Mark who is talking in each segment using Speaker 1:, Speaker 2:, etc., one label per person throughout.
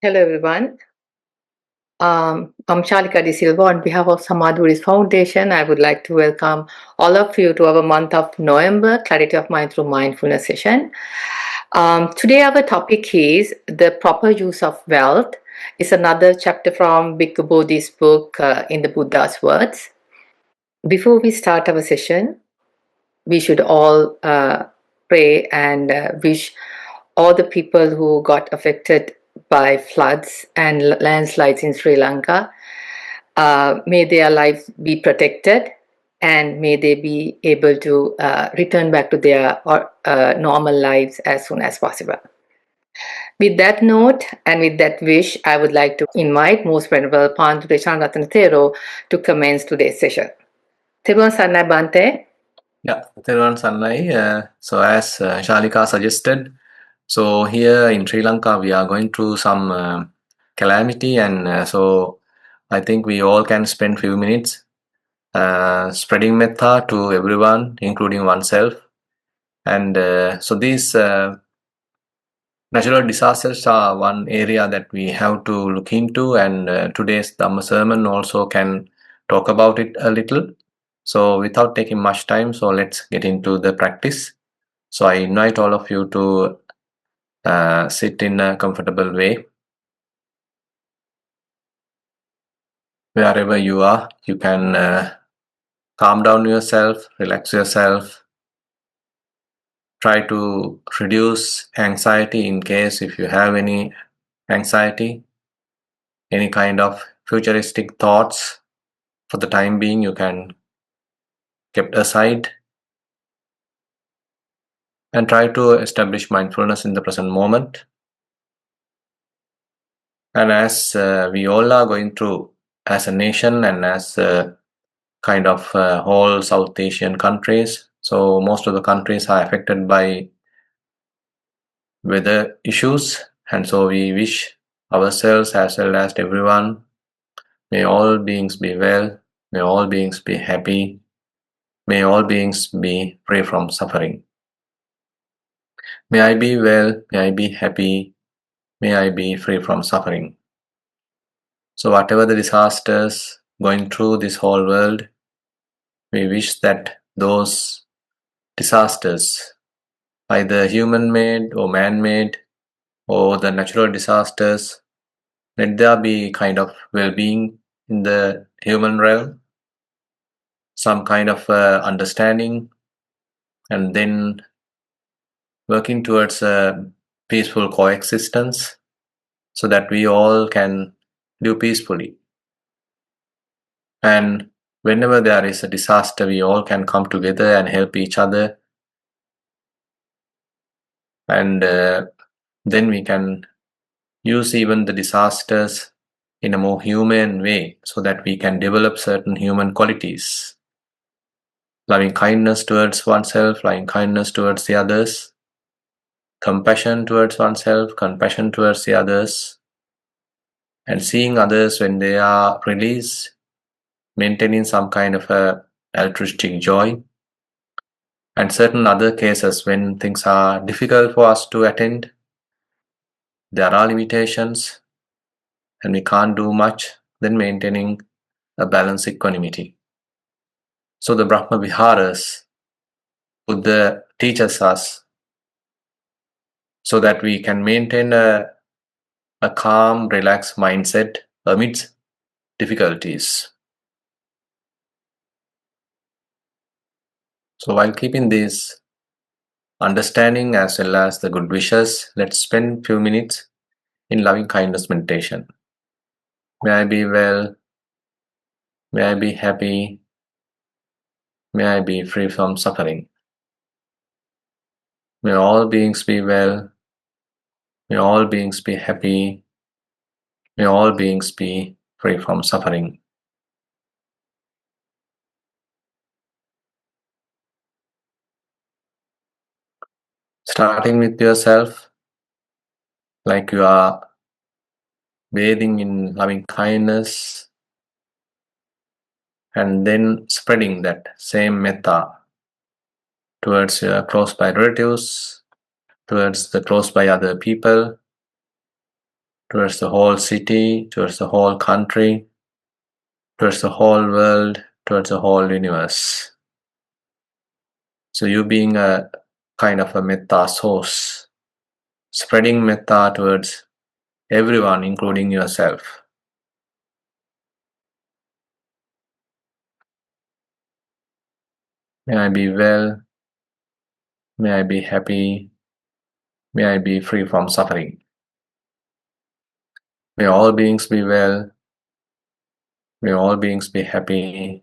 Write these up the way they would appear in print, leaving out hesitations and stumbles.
Speaker 1: Hello, everyone. I'm Shalika De Silva. On behalf of Samadhuri's Foundation, I would like to welcome all of you to our month of November Clarity of Mind through Mindfulness session. Today, our topic is the proper use of wealth. It's another chapter from Bhikkhu Bodhi's book, In the Buddha's Words. Before we start our session, we should all pray and wish all the people who got affected by floods and landslides in Sri Lanka. May their lives be protected and may they be able to return back to their normal lives as soon as possible. With that note and with that wish, I would like to invite Most Venerable Panadure Chandaratana Thero to commence today's session. Thero Sarnai Bante.
Speaker 2: Yeah, Thero Sarnai. So as Shalika suggested, so here in Sri Lanka we are going through some calamity, and so I think we all can spend few minutes spreading metta to everyone, including oneself. And so these natural disasters are one area that we have to look into, and today's Dhamma sermon also can talk about it a little. So without taking much time, so let's get into the practice. So I invite all of you to sit in a comfortable way. Wherever you are, you can calm down yourself, relax yourself. Try to reduce anxiety in case if you have any anxiety, any kind of futuristic thoughts. For the time being, you can keep aside and try to establish mindfulness in the present moment. And as we all are going through as a nation and as kind of whole South Asian countries, so most of the countries are affected by weather issues, and so we wish ourselves as well as everyone, may all beings be well, may all beings be happy, may all beings be free from suffering. May I be well, may I be happy, may I be free from suffering. So whatever the disasters going through this whole world, we wish that those disasters, either human-made or man-made, or the natural disasters, let there be kind of well-being in the human realm, some kind of understanding, and then working towards a peaceful coexistence so that we all can live peacefully. And whenever there is a disaster, we all can come together and help each other, and then we can use even the disasters in a more humane way so that we can develop certain human qualities. Loving kindness towards oneself, loving kindness towards the others, compassion towards oneself, compassion towards the others, and seeing others when they are released, maintaining some kind of a altruistic joy, and certain other cases when things are difficult for us to attend, there are limitations and we can't do much, then maintaining a balanced equanimity. So the Brahma Viharas, Buddha teaches us so that we can maintain a calm, relaxed mindset amidst difficulties. So while keeping this understanding as well as the good wishes, let's spend few minutes in loving kindness meditation. May I be well, may I be happy, may I be free from suffering. May all beings be well, may all beings be happy, may all beings be free from suffering. Starting with yourself, like you are bathing in loving kindness, and then spreading that same metta towards your close by relatives, towards the close by other people, towards the whole city, towards the whole country, towards the whole world, towards the whole universe. So you being a kind of a metta source, spreading metta towards everyone, including yourself. May I be well, may I be happy, may I be free from suffering. May all beings be well, may all beings be happy,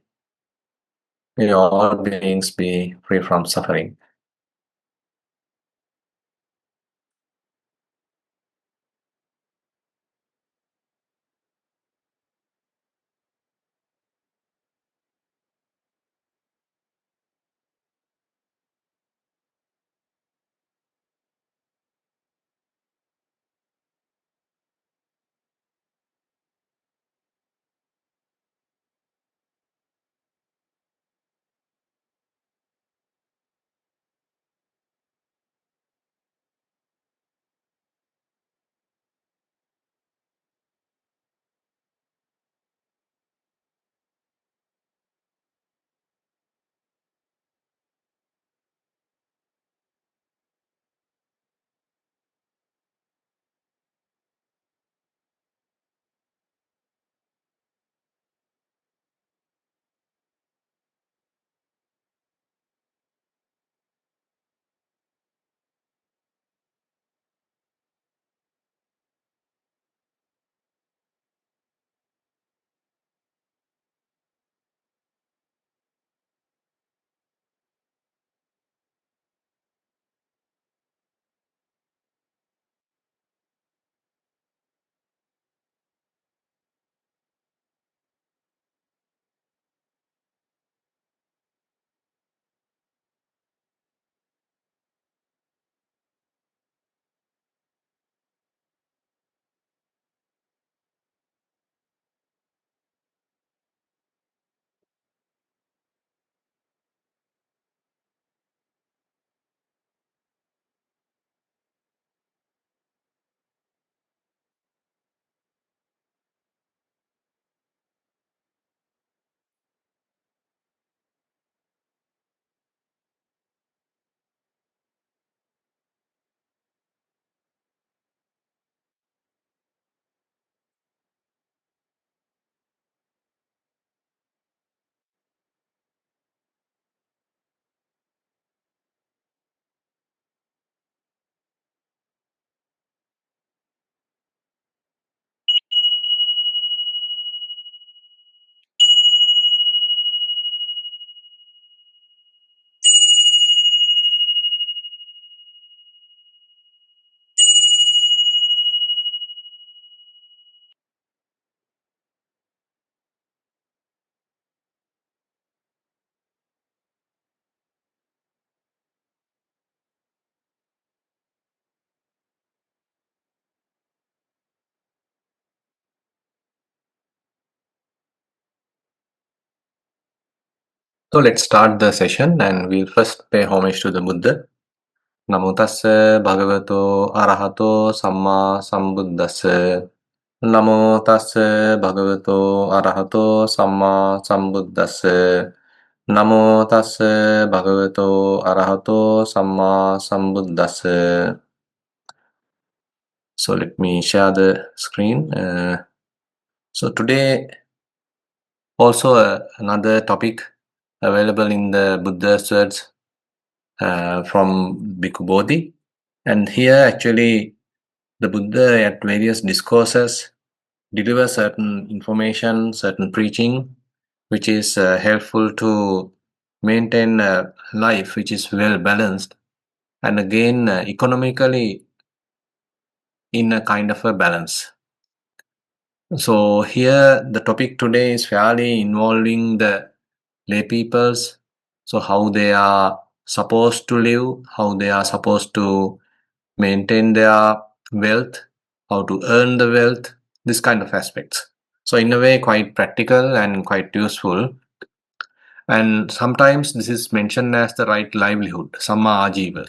Speaker 2: may all beings be free from suffering. So let's start the session and we'll first pay homage to the Buddha. Namo tassa bhagavato arahato samma sambuddhassa. Namo tassa bhagavato arahato samma sambuddhassa. Namo tassa bhagavato arahato samma sambuddhassa. So let me share the screen. So today also another topic available in the Buddha's words from Bhikkhu Bodhi. And here actually the Buddha at various discourses deliver certain information, certain preaching, which is helpful to maintain a life which is well balanced and again economically in a kind of a balance. So here the topic today is fairly involving the lay peoples, so how they are supposed to live, how they are supposed to maintain their wealth, how to earn the wealth, this kind of aspects. So in a way quite practical and quite useful, and sometimes this is mentioned as the right livelihood, samma ajiva.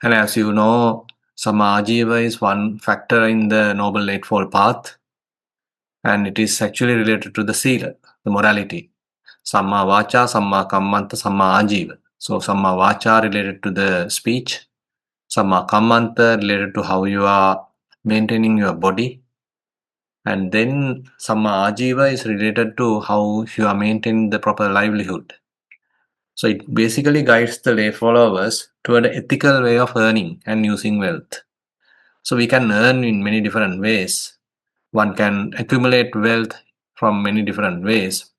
Speaker 2: And as you know, Samma Ajiva is one factor in the Noble Eightfold Path, and it is actually related to the Sila, the morality. Samma Vacha, Samma Kammanta, Samma Ajiva. So, Samma Vacha related to the speech, Samma Kammanta related to how you are maintaining your body, and then Samma Ajiva is related to how you are maintaining the proper livelihood. So it basically guides the lay followers toward an ethical way of earning and using wealth. So we can earn in many different ways. One can accumulate wealth from many different ways.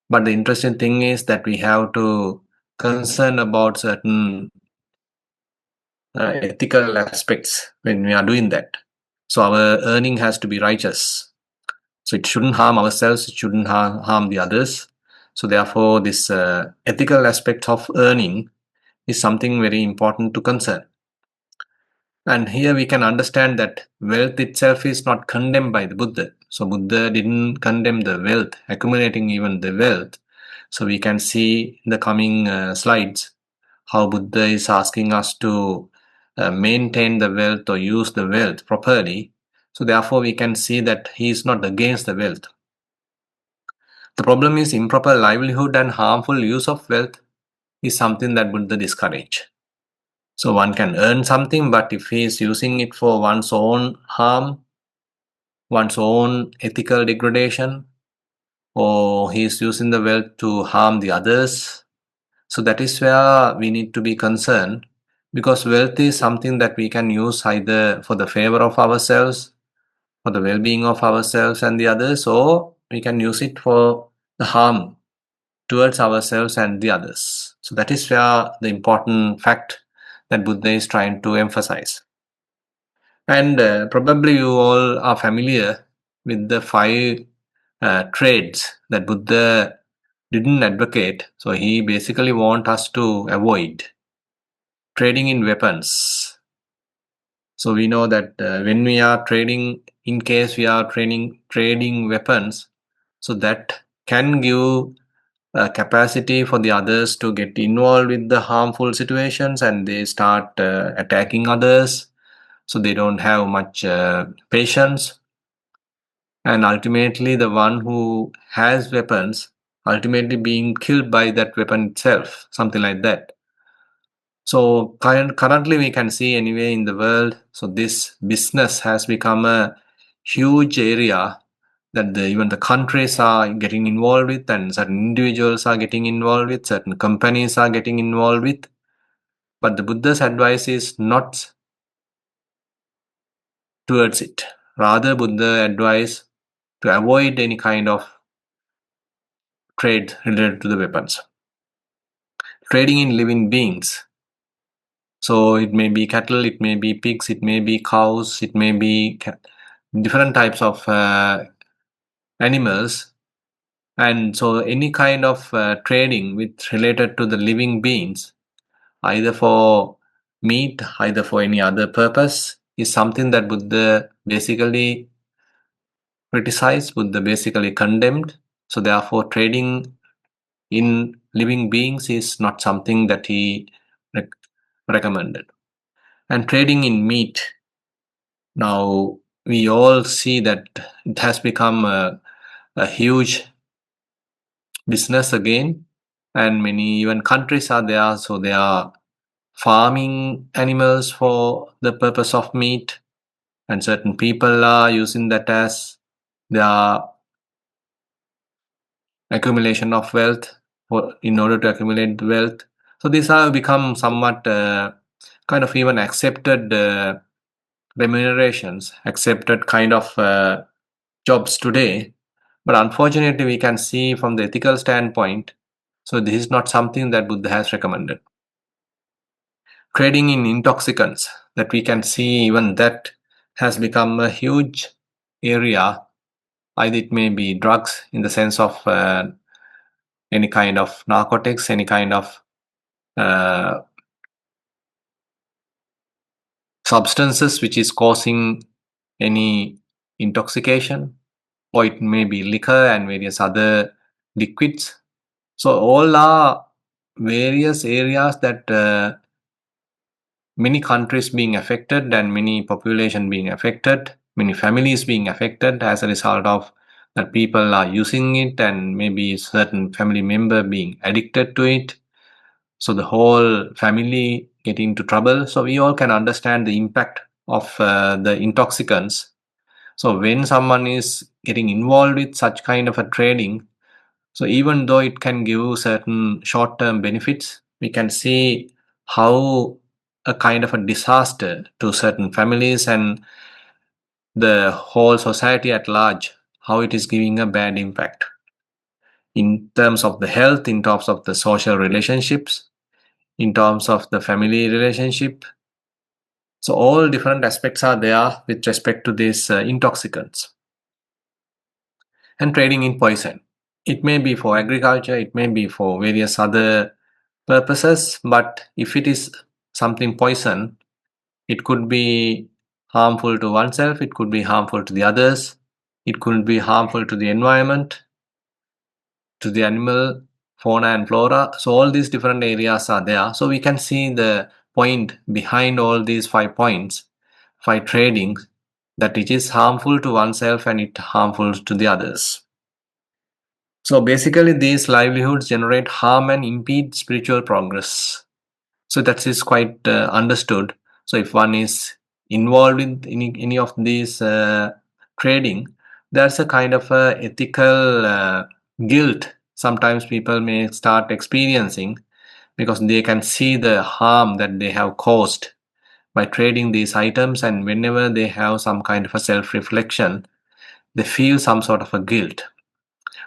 Speaker 2: But the interesting thing is that we have to concern about certain ethical aspects when we are doing that. So our earning has to be righteous. So it shouldn't harm ourselves, it shouldn't harm the others. So therefore, this ethical aspect of earning is something very important to concern. And here we can understand that wealth itself is not condemned by the Buddha. So Buddha didn't condemn the wealth, accumulating even the wealth. So we can see in the coming slides how Buddha is asking us to maintain the wealth or use the wealth properly. So therefore we can see that he is not against the wealth. The problem is improper livelihood and harmful use of wealth is something that Buddha discouraged. So one can earn something, but if he is using it for one's own harm, one's own ethical degradation, or he is using the wealth to harm the others, so that is where we need to be concerned, because wealth is something that we can use either for the favor of ourselves, for the well-being of ourselves and the others, or we can use it for the harm towards ourselves and the others. So that is where the important fact that Buddha is trying to emphasize. And probably you all are familiar with the five trades that Buddha didn't advocate. So he basically wants us to avoid trading in weapons. So we know that when we are trading, in case we are trading weapons, so that can give capacity for the others to get involved with the harmful situations, and they start attacking others. So they don't have much patience, and ultimately the one who has weapons ultimately being killed by that weapon itself, something like that. So currently we can see anyway in the world, so this business has become a huge area that even the countries are getting involved with, and certain individuals are getting involved with, certain companies are getting involved with. But the Buddha's advice is not towards it. Rather, Buddha advice to avoid any kind of trade related to the weapons. Trading in living beings. So it may be cattle, it may be pigs, it may be cows, it may be different types of animals. And so any kind of trading with related to the living beings, either for meat, either for any other purpose, is something that Buddha basically criticized, Buddha basically condemned. So therefore trading in living beings is not something that he recommended. And trading in meat, now we all see that it has become a huge business again, and many even countries are there, so they are farming animals for the purpose of meat, and certain people are using that as their accumulation of wealth in order to accumulate wealth. So these have become somewhat kind of even accepted remunerations, accepted kind of jobs today. But unfortunately, we can see from the ethical standpoint, so this is not something that Buddha has recommended. Trading in intoxicants, that we can see even that has become a huge area. Either it may be drugs in the sense of any kind of narcotics, any kind of uh, substances which is causing any intoxication, or it may be liquor and various other liquids. So all are various areas that many countries being affected and many population being affected, many families being affected as a result of that people are using it, and maybe certain family member being addicted to it. So the whole family get into trouble. So we all can understand the impact of the intoxicants. So when someone is getting involved with such kind of a trading, so even though it can give certain short-term benefits, we can see how a kind of a disaster to certain families and the whole society at large, how it is giving a bad impact in terms of the health, in terms of the social relationships, in terms of the family relationship. So all different aspects are there with respect to these intoxicants and trading in poison. It may be for agriculture, it may be for various other purposes, but if it is something poison, it could be harmful to oneself, it could be harmful to the others, it could be harmful to the environment, to the animal, fauna and flora. So all these different areas are there. So we can see the point behind all these 5 points, 5 tradings, that it is harmful to oneself and it harmful to the others. So basically these livelihoods generate harm and impede spiritual progress. So that is quite understood. So if one is involved in any of these trading, there's a kind of a ethical guilt sometimes people may start experiencing, because they can see the harm that they have caused by trading these items, and whenever they have some kind of a self-reflection, they feel some sort of a guilt.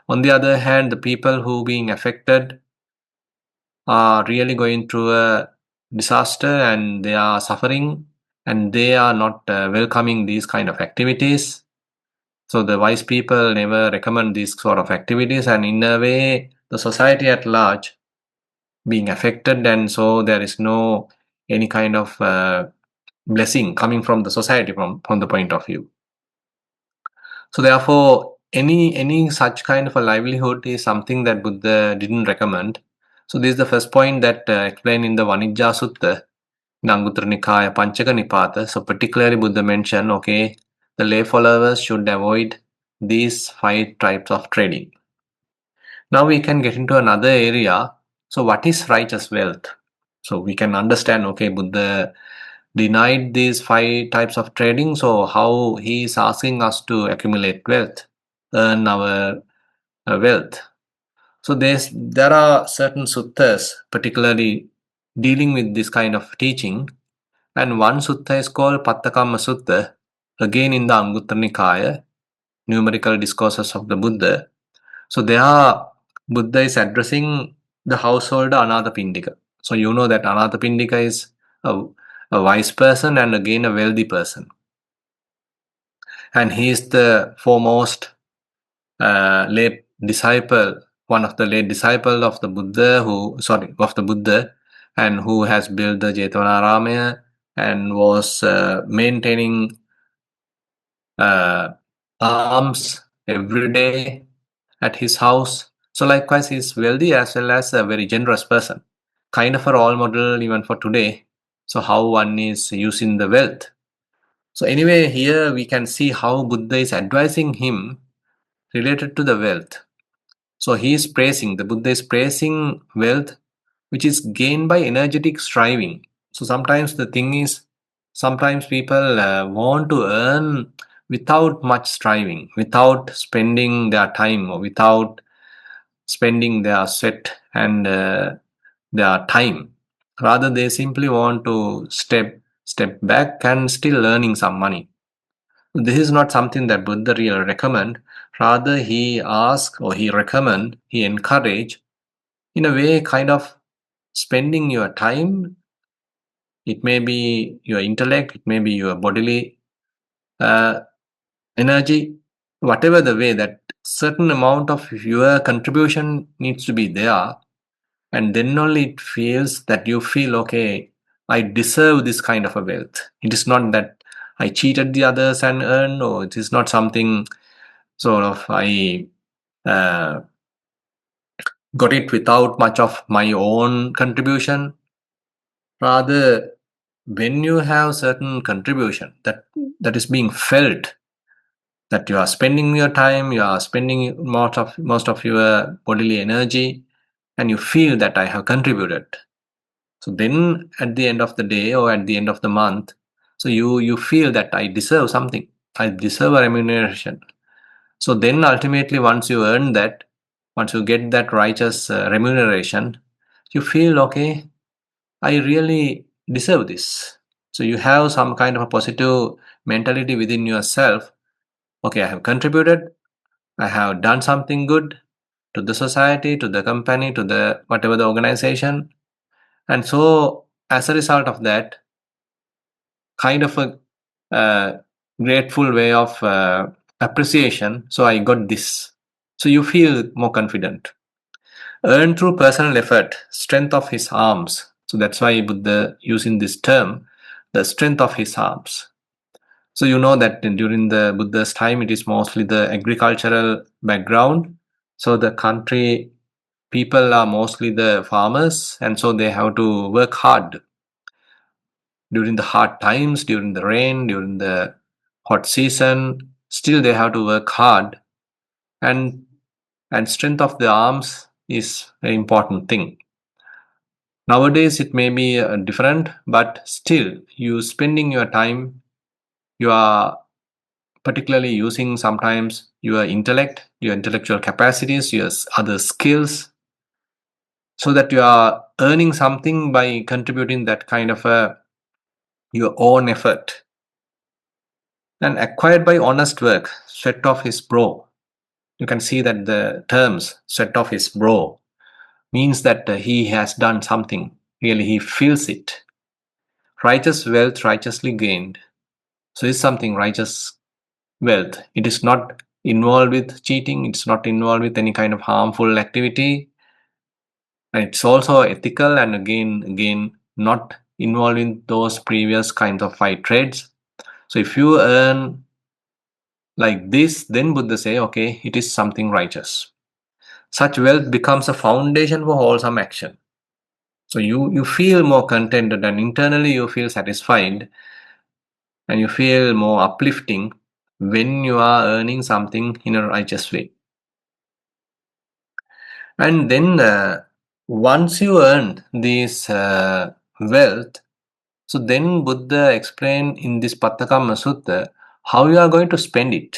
Speaker 2: On the other hand, the people who being affected are really going through a disaster and they are suffering, and they are not welcoming these kind of activities. So the wise people never recommend these sort of activities, and in a way the society at large being affected, and so there is no any kind of blessing coming from the society from the point of view. So therefore, any such kind of a livelihood is something that Buddha didn't recommend. So this is the first point that explained in the Vanijja Sutta in Anguttara Nikaya Panchaka Nipata. So particularly Buddha mentioned, okay, the lay followers should avoid these 5 types of trading. Now we can get into another area. So what is righteous wealth? So we can understand, okay, Buddha denied these 5 types of trading. So how he is asking us to accumulate wealth, earn our wealth. So there are certain suttas particularly dealing with this kind of teaching, and one sutta is called Pattakamma Sutta, again in the Anguttara Nikaya, numerical discourses of the Buddha. So there Buddha is addressing the householder Anathapindika. So you know that Anathapindika is a, a wise person and again a wealthy person, and he is the foremost late disciple, one of the late disciple of the Buddha, and who has built the Jetavanaramaya and was maintaining uh, alms every day at his house. So likewise, he is wealthy as well as a very generous person, kind of a role model even for today. So how one is using the wealth. So anyway, here we can see how Buddha is advising him related to the wealth. So the Buddha is praising wealth which is gained by energetic striving. So sometimes the thing is, sometimes people want to earn without much striving, without spending their time or without spending their sweat and their time. Rather, they simply want to step back and still earning some money. This is not something that Buddha really recommend. Rather, he ask or he recommend, he encourage, in a way, kind of spending your time. It may be your intellect, it may be your bodily uh, energy, whatever the way, that certain amount of your contribution needs to be there, and then only it feels that you feel, okay, I deserve this kind of a wealth. It is not that I cheated the others and earned, or it is not something sort of I uh, got it without much of my own contribution. Rather, when you have certain contribution that is being felt, that you are spending your time, you are spending most of your bodily energy, and you feel that I have contributed. So then at the end of the day or at the end of the month, so you feel that I deserve something, I deserve a remuneration. So then ultimately, once you earn that, once you get that righteous remuneration, you feel, okay, I really deserve this. So you have some kind of a positive mentality within yourself. Okay, I have contributed, I have done something good to the society, to the company, to the whatever the organization. And so as a result of that, kind of a grateful way of appreciation. So I got this. So you feel more confident. Earned through personal effort, strength of his arms. So that's why Buddha using this term, the strength of his arms. So you know that during the Buddha's time, it is mostly the agricultural background. So the country people are mostly the farmers, and so they have to work hard during the hard times, during the rain, during the hot season. Still, they have to work hard, and strength of the arms is an important thing. Nowadays, it may be different, but still, you spending your time, you are particularly using sometimes your intellect, your intellectual capacities, your other skills, so that you are earning something by contributing that kind of a your own effort, and acquired by honest work, sweat of his brow. You can see that the terms sweat of his brow means that he has done something. Really, he feels it. Righteous wealth righteously gained. So it's something righteous wealth. It is not involved with cheating. It's not involved with any kind of harmful activity. And it's also ethical, and again, not involved in those previous kinds of five trades. So if you earn like this, then Buddha say, okay, it is something righteous. Such wealth becomes a foundation for wholesome action. So you feel more contented, and internally you feel satisfied, and you feel more uplifting when you are earning something in a righteous way. And then once you earn this wealth, so then Buddha explained in this Pattakamma Sutta how you are going to spend it.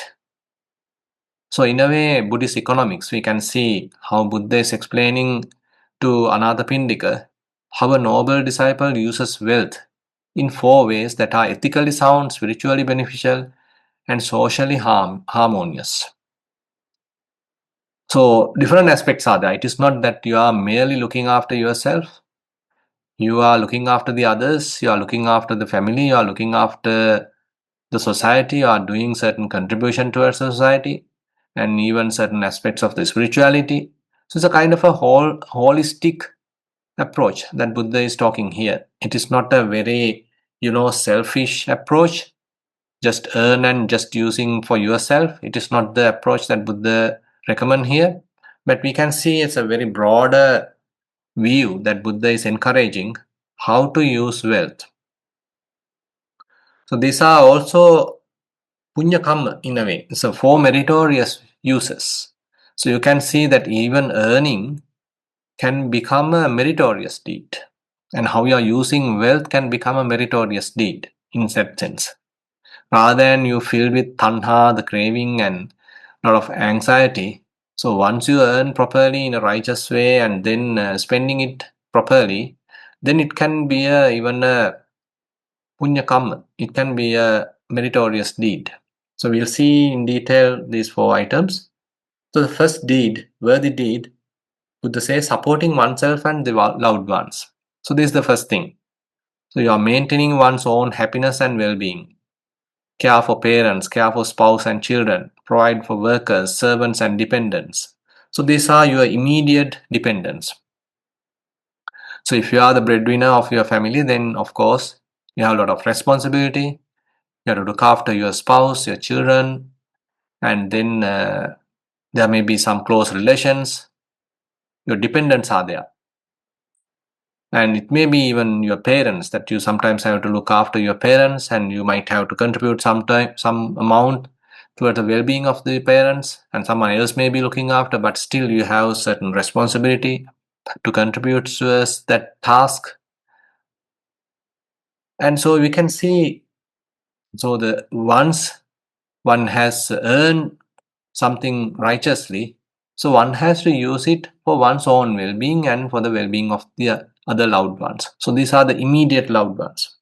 Speaker 2: So in a way, Buddhist economics, we can see how Buddha is explaining to Anathapindika how a noble disciple uses wealth in four ways that are ethically sound, spiritually beneficial, and socially harmonious. So different aspects are there. It is not that you are merely looking after yourself. You are looking after the others. You are looking after the family. You are looking after the society. You are doing certain contribution towards society, and even certain aspects of the spirituality. So it's a kind of a holistic approach that Buddha is talking here. It is not a very, selfish approach, just earn and just using for yourself. It is not the approach that Buddha recommend here. But we can see it's a very broader view that Buddha is encouraging how to use wealth. So these are also punya kamma in a way. So four meritorious uses. So you can see that even earning can become a meritorious deed, and how you are using wealth can become a meritorious deed in that sense. Rather than you filled with tanha, the craving, and a lot of anxiety. So once you earn properly in a righteous way and then spending it properly, then it can be even a punya kamma. It can be a meritorious deed. So we'll see in detail these four items. So the first deed, worthy deed, Buddha says supporting oneself and the loved ones. So this is the first thing. So you are maintaining one's own happiness and well-being. Care for parents, care for spouse and children, provide for workers, servants and dependents. So these are your immediate dependents. So if you are the breadwinner of your family, then of course you have a lot of responsibility. You have to look after your spouse, your children, and then there may be some close relations. Your dependents are there. And it may be even your parents, that you sometimes have to look after your parents, and you might have to contribute some amount towards the well-being of the parents, and someone else may be looking after, but still you have certain responsibility to contribute towards that task. And so we can see, so the once one has earned something righteously, so one has to use it for one's own well-being and for the well-being of the other loved ones. So these are the immediate loved ones.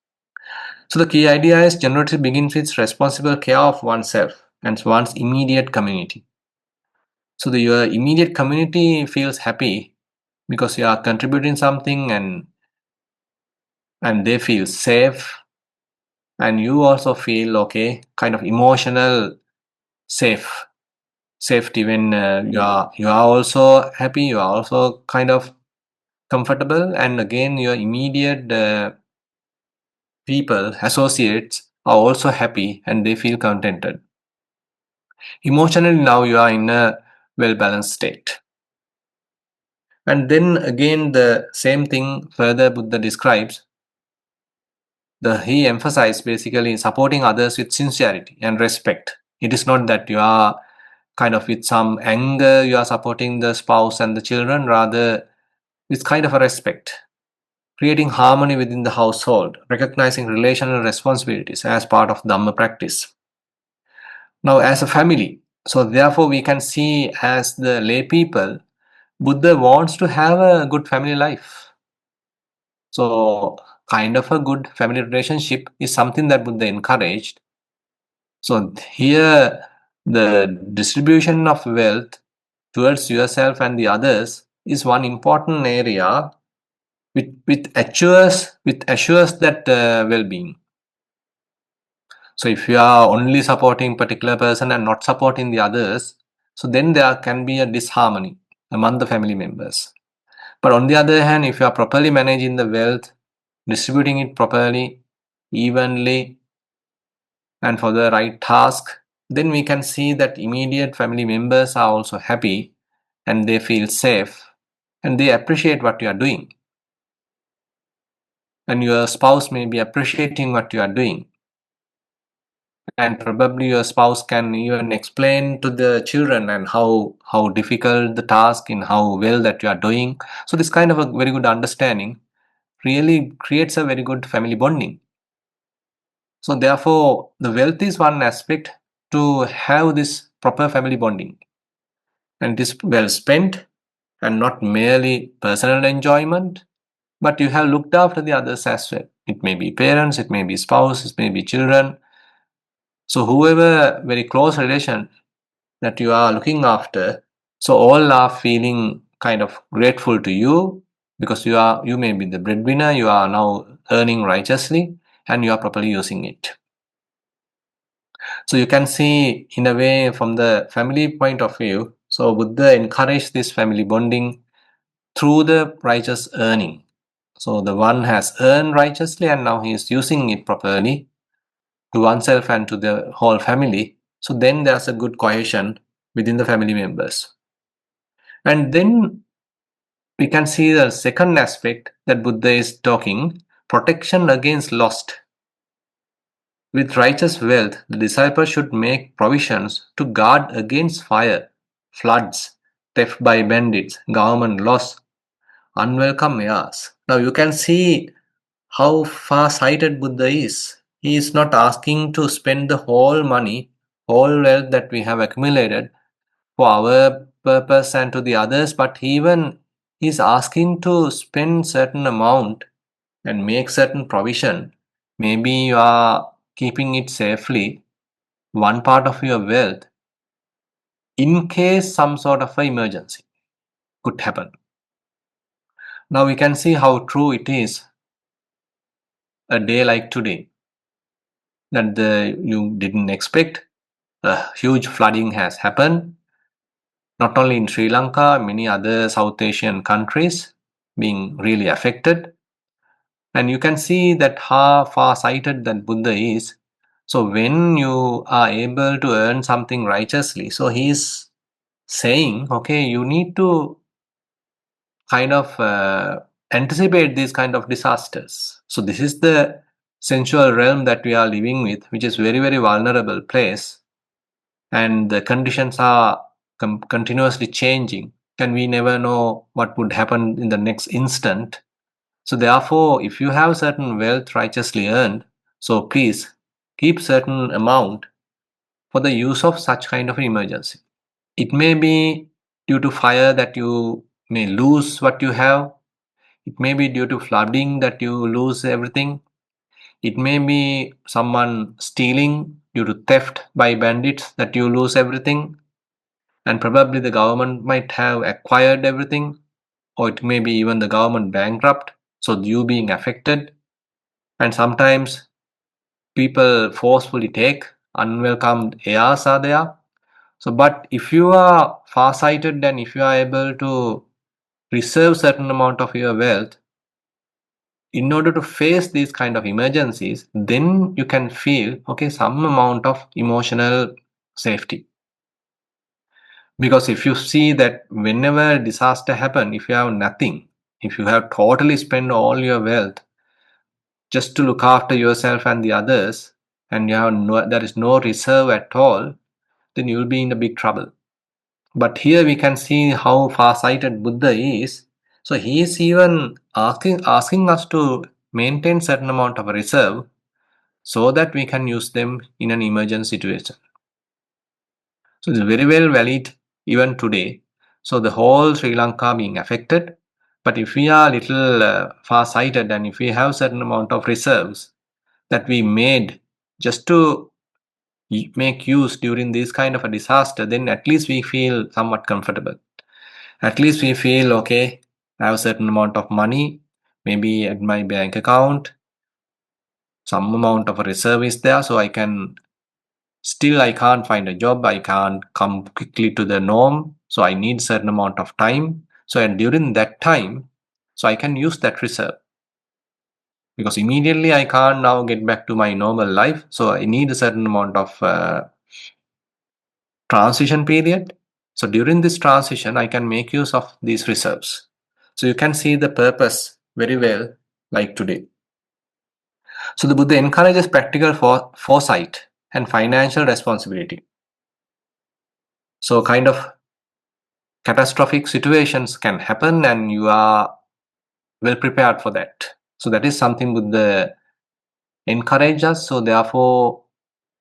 Speaker 2: So the key idea is generosity begins with responsible care of oneself and one's immediate community. So your immediate community feels happy because you are contributing something, and they feel safe, and you also feel okay, kind of emotional safety when you are also happy, you are also kind of comfortable, and again your immediate people, associates, are also happy and they feel contented. Emotionally, now you are in a well-balanced state. And then again, the same thing further Buddha describes. He emphasized basically supporting others with sincerity and respect. It is not that you are kind of with some anger, you are supporting the spouse and the children, rather with kind of a respect. Creating harmony within the household, recognizing relational responsibilities as part of Dhamma practice. Now, as a family, so therefore we can see as the lay people, Buddha wants to have a good family life. So, kind of a good family relationship is something that Buddha encouraged. So, here the distribution of wealth towards yourself and the others is one important area which assures that well-being. So, if you are only supporting particular person and not supporting the others, so then there can be a disharmony among the family members. But on the other hand, if you are properly managing the wealth, distributing it properly, evenly, and for the right task, then we can see that immediate family members are also happy and they feel safe and they appreciate what you are doing. And your spouse may be appreciating what you are doing. And probably your spouse can even explain to the children and how difficult the task and how well that you are doing. So this kind of a very good understanding really creates a very good family bonding. So therefore, the wealth is one aspect to have this proper family bonding. And it is well spent and not merely personal enjoyment, but you have looked after the others as well. It may be parents, it may be spouse, it may be children. So whoever very close relation that you are looking after, so all are feeling kind of grateful to you because you may be the breadwinner, you are now earning righteously and you are properly using it. So you can see in a way from the family point of view, so Buddha encouraged this family bonding through the righteous earning. So the one has earned righteously and now he is using it properly to oneself and to the whole family. So then there's a good cohesion within the family members. And then we can see the second aspect that Buddha is talking, protection against loss. With righteous wealth, the disciple should make provisions to guard against fire, floods, theft by bandits, government loss, unwelcome heirs. Now you can see how far-sighted Buddha is. He is not asking to spend the whole money, whole wealth that we have accumulated for our purpose and to the others, but he even is asking to spend certain amount and make certain provision. Maybe you are keeping it safely, one part of your wealth, in case some sort of an emergency could happen. Now we can see how true it is a day like today, that you didn't expect a huge flooding has happened, not only in Sri Lanka, many other South Asian countries being really affected. And you can see that how far-sighted that Buddha is. So when you are able to earn something righteously, so he is saying, okay, you need to kind of anticipate these kind of disasters. So this is the sensual realm that we are living with, which is very, very vulnerable place, and the conditions are continuously changing, and we never know what would happen in the next instant. So therefore, if you have certain wealth righteously earned, so please keep certain amount for the use of such kind of emergency. It may be due to fire that you may lose what you have. It may be due to flooding that you lose everything. It may be someone stealing due to theft by bandits that you lose everything. And probably the government might have acquired everything, or it may be even the government bankrupt, so you being affected. And sometimes people forcefully take unwelcome heirs are there. So, but if you are far-sighted and if you are able to reserve certain amount of your wealth in order to face these kind of emergencies, then you can feel okay some amount of emotional safety. Because if you see that whenever a disaster happen, if you have nothing, if you have totally spent all your wealth just to look after yourself and the others, and you have there is no reserve at all, then you will be in a big trouble. But here we can see how far-sighted Buddha is. So he is even asking us to maintain certain amount of a reserve so that we can use them in an emergency situation. So it's very well valid even today. So the whole Sri Lanka being affected, but if we are a little far-sighted and if we have certain amount of reserves that we made just to make use during this kind of a disaster, then at least we feel somewhat comfortable. At least we feel okay, I have a certain amount of money, maybe at my bank account, some amount of a reserve is there, so I can still I can't find a job, I can't come quickly to the norm, so I need certain amount of time. So and during that time, so I can use that reserve. Because immediately I can't now get back to my normal life, so I need a certain amount of transition period. So during this transition, I can make use of these reserves. So you can see the purpose very well, like today. So the Buddha encourages practical foresight and financial responsibility. So kind of catastrophic situations can happen and you are well prepared for that. So that is something Buddha encourages us. So therefore,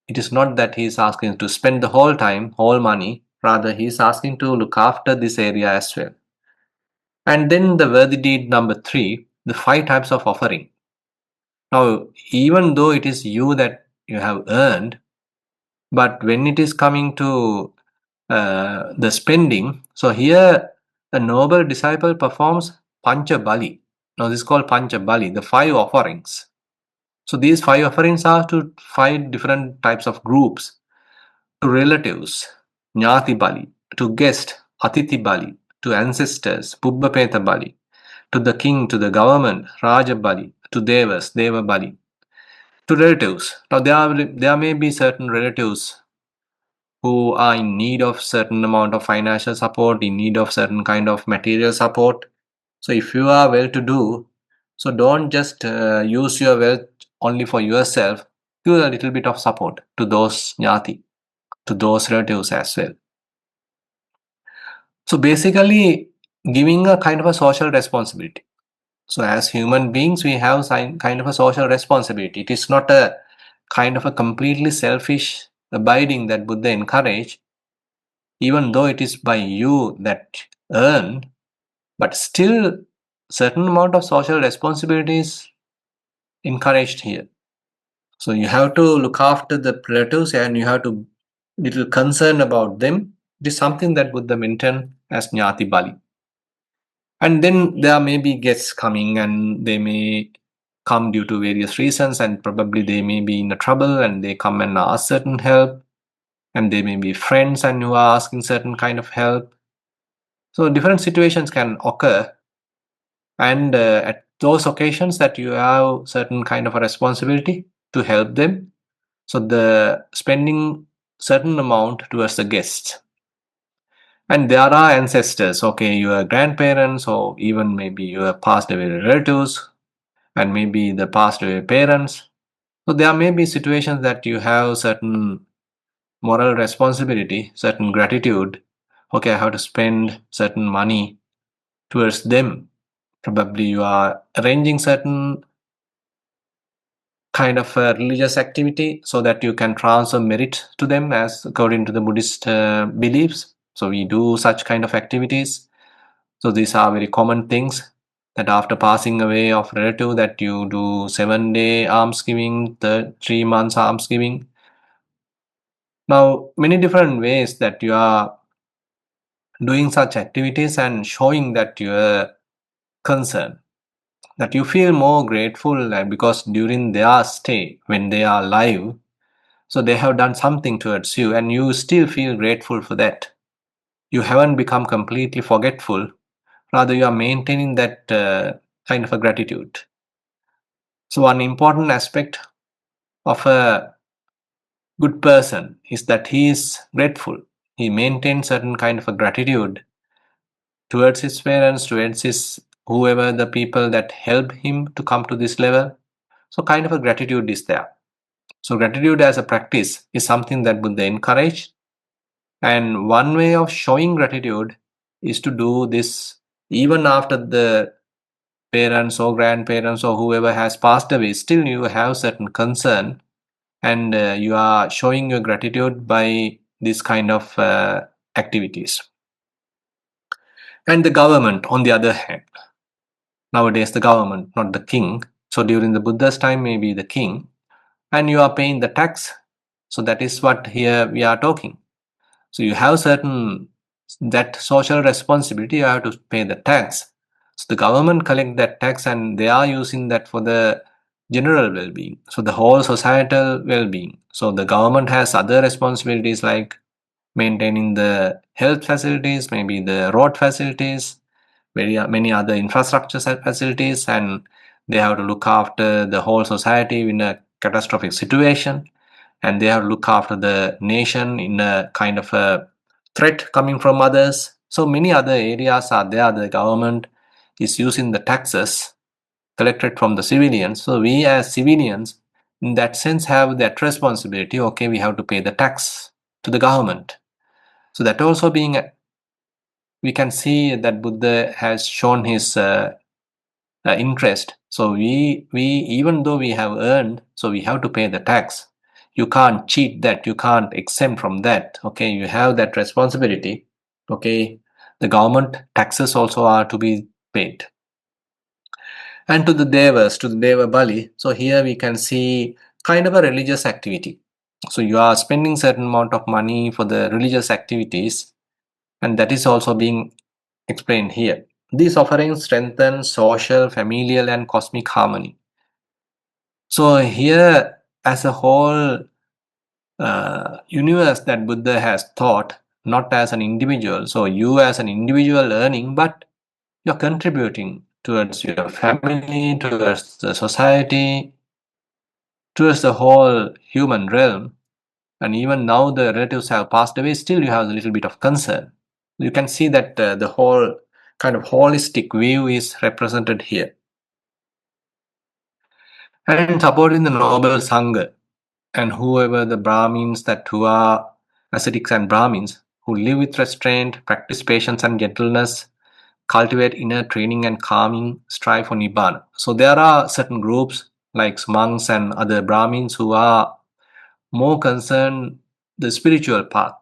Speaker 2: it is not that he is asking to spend the whole time, whole money. Rather, he is asking to look after this area as well. And then the worthy deed number 3, the 5 types of offering. Now, even though it is you that you have earned, but when it is coming to the spending, so here a noble disciple performs Pancha Bali. Now, this is called Pancha Bali, the 5 offerings. So, these 5 offerings are to 5 different types of groups: to relatives, Jnati Bali; to guests, Atiti Bali; to ancestors, Pubbapeta Bali; to the king, to the government, Raja Bali; to Devas, Deva Bali; to relatives. Now there may be certain relatives who are in need of certain amount of financial support, in need of certain kind of material support. So if you are well to do, so don't just use your wealth only for yourself. Give a little bit of support to those Jnati, to those relatives as well. So basically giving a kind of a social responsibility. So as human beings, we have kind of a social responsibility. It is not a kind of a completely selfish abiding that Buddha encouraged, even though it is by you that earn, but still certain amount of social responsibility is encouraged here. So you have to look after the relatives and you have to little concern about them. It is something that Buddha mentioned as Jnati Bali. And then there may be guests coming and they may come due to various reasons and probably they may be in a trouble and they come and ask certain help, and they may be friends and who are asking certain kind of help. So different situations can occur, and at those occasions that you have certain kind of a responsibility to help them. So the spending certain amount towards the guests. And there are ancestors, okay, your grandparents, or even maybe your past away relatives, and maybe the past away parents. So there may be situations that you have certain moral responsibility, certain gratitude. Okay, I have to spend certain money towards them. Probably you are arranging certain kind of a religious activity so that you can transfer merit to them as according to the Buddhist beliefs. So we do such kind of activities. So these are very common things that after passing away of relative that you do 7 day almsgiving, 3 months almsgiving. Now many different ways that you are doing such activities and showing that you are concerned, that you feel more grateful, and because during their stay when they are alive, so they have done something towards you and you still feel grateful for that. You haven't become completely forgetful, rather you are maintaining that kind of a gratitude. So one important aspect of a good person is that he is grateful. He maintains certain kind of a gratitude towards his parents, towards his whoever the people that help him to come to this level. So kind of a gratitude is there. So gratitude as a practice is something that Buddha encouraged. And one way of showing gratitude is to do this even after the parents or grandparents or whoever has passed away. Still, you have certain concern, and you are showing your gratitude by this kind of activities. And the government, on the other hand, nowadays the government, not the king. So during the Buddha's time, maybe the king, and you are paying the tax. So that is what here we are talking. So you have certain that social responsibility. You have to pay the tax. So the government collect that tax and they are using that for the general well-being. So the whole societal well-being. So the government has other responsibilities like maintaining the health facilities, maybe the road facilities, very many other infrastructure facilities, and they have to look after the whole society in a catastrophic situation, and they have to look after the nation in a kind of a threat coming from others. So many other areas are there. The government is using the taxes collected from the civilians. So we as civilians, in that sense, have that responsibility. Okay, we have to pay the tax to the government. So that also being, we can see that Buddha has shown his interest. So we even though we have earned, so we have to pay the tax. You can't cheat that. You can't exempt from that. Okay, you have that responsibility. Okay, the government taxes also are to be paid. And to the devas, to the deva bali. So here we can see kind of a religious activity. So you are spending certain amount of money for the religious activities, and that is also being explained here. These offerings strengthen social, familial, and cosmic harmony. So here, as a whole universe that Buddha has taught, not as an individual. So you as an individual learning, but you're contributing towards your family, towards the society, towards the whole human realm. And even now the relatives have passed away, still you have a little bit of concern. You can see that the whole kind of holistic view is represented here. And supporting the noble Sangha and whoever the Brahmins that who are ascetics and Brahmins who live with restraint, practice patience and gentleness, cultivate inner training and calming, strive for Nibbana. So there are certain groups like monks and other Brahmins who are more concerned the spiritual path.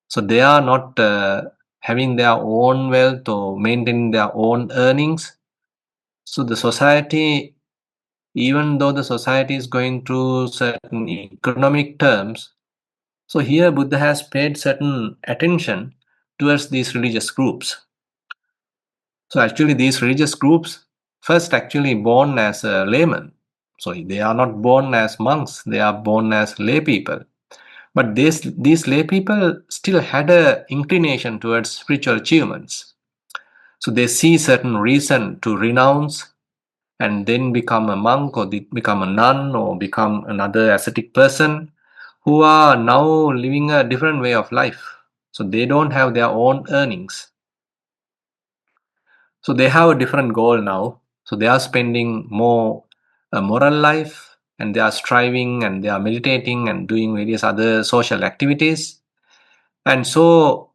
Speaker 2: So they are not having their own wealth or maintaining their own earnings. So the society, even though the society is going through certain economic terms, so here Buddha has paid certain attention towards these religious groups. So actually these religious groups first actually born as a layman. So they are not born as monks, they are born as lay people. But these lay people still had an inclination towards spiritual achievements. So they see certain reason to renounce and then become a monk or become a nun or become another ascetic person who are now living a different way of life. So they don't have their own earnings. So they have a different goal now. So they are spending more moral life, and they are striving, and they are meditating and doing various other social activities. And so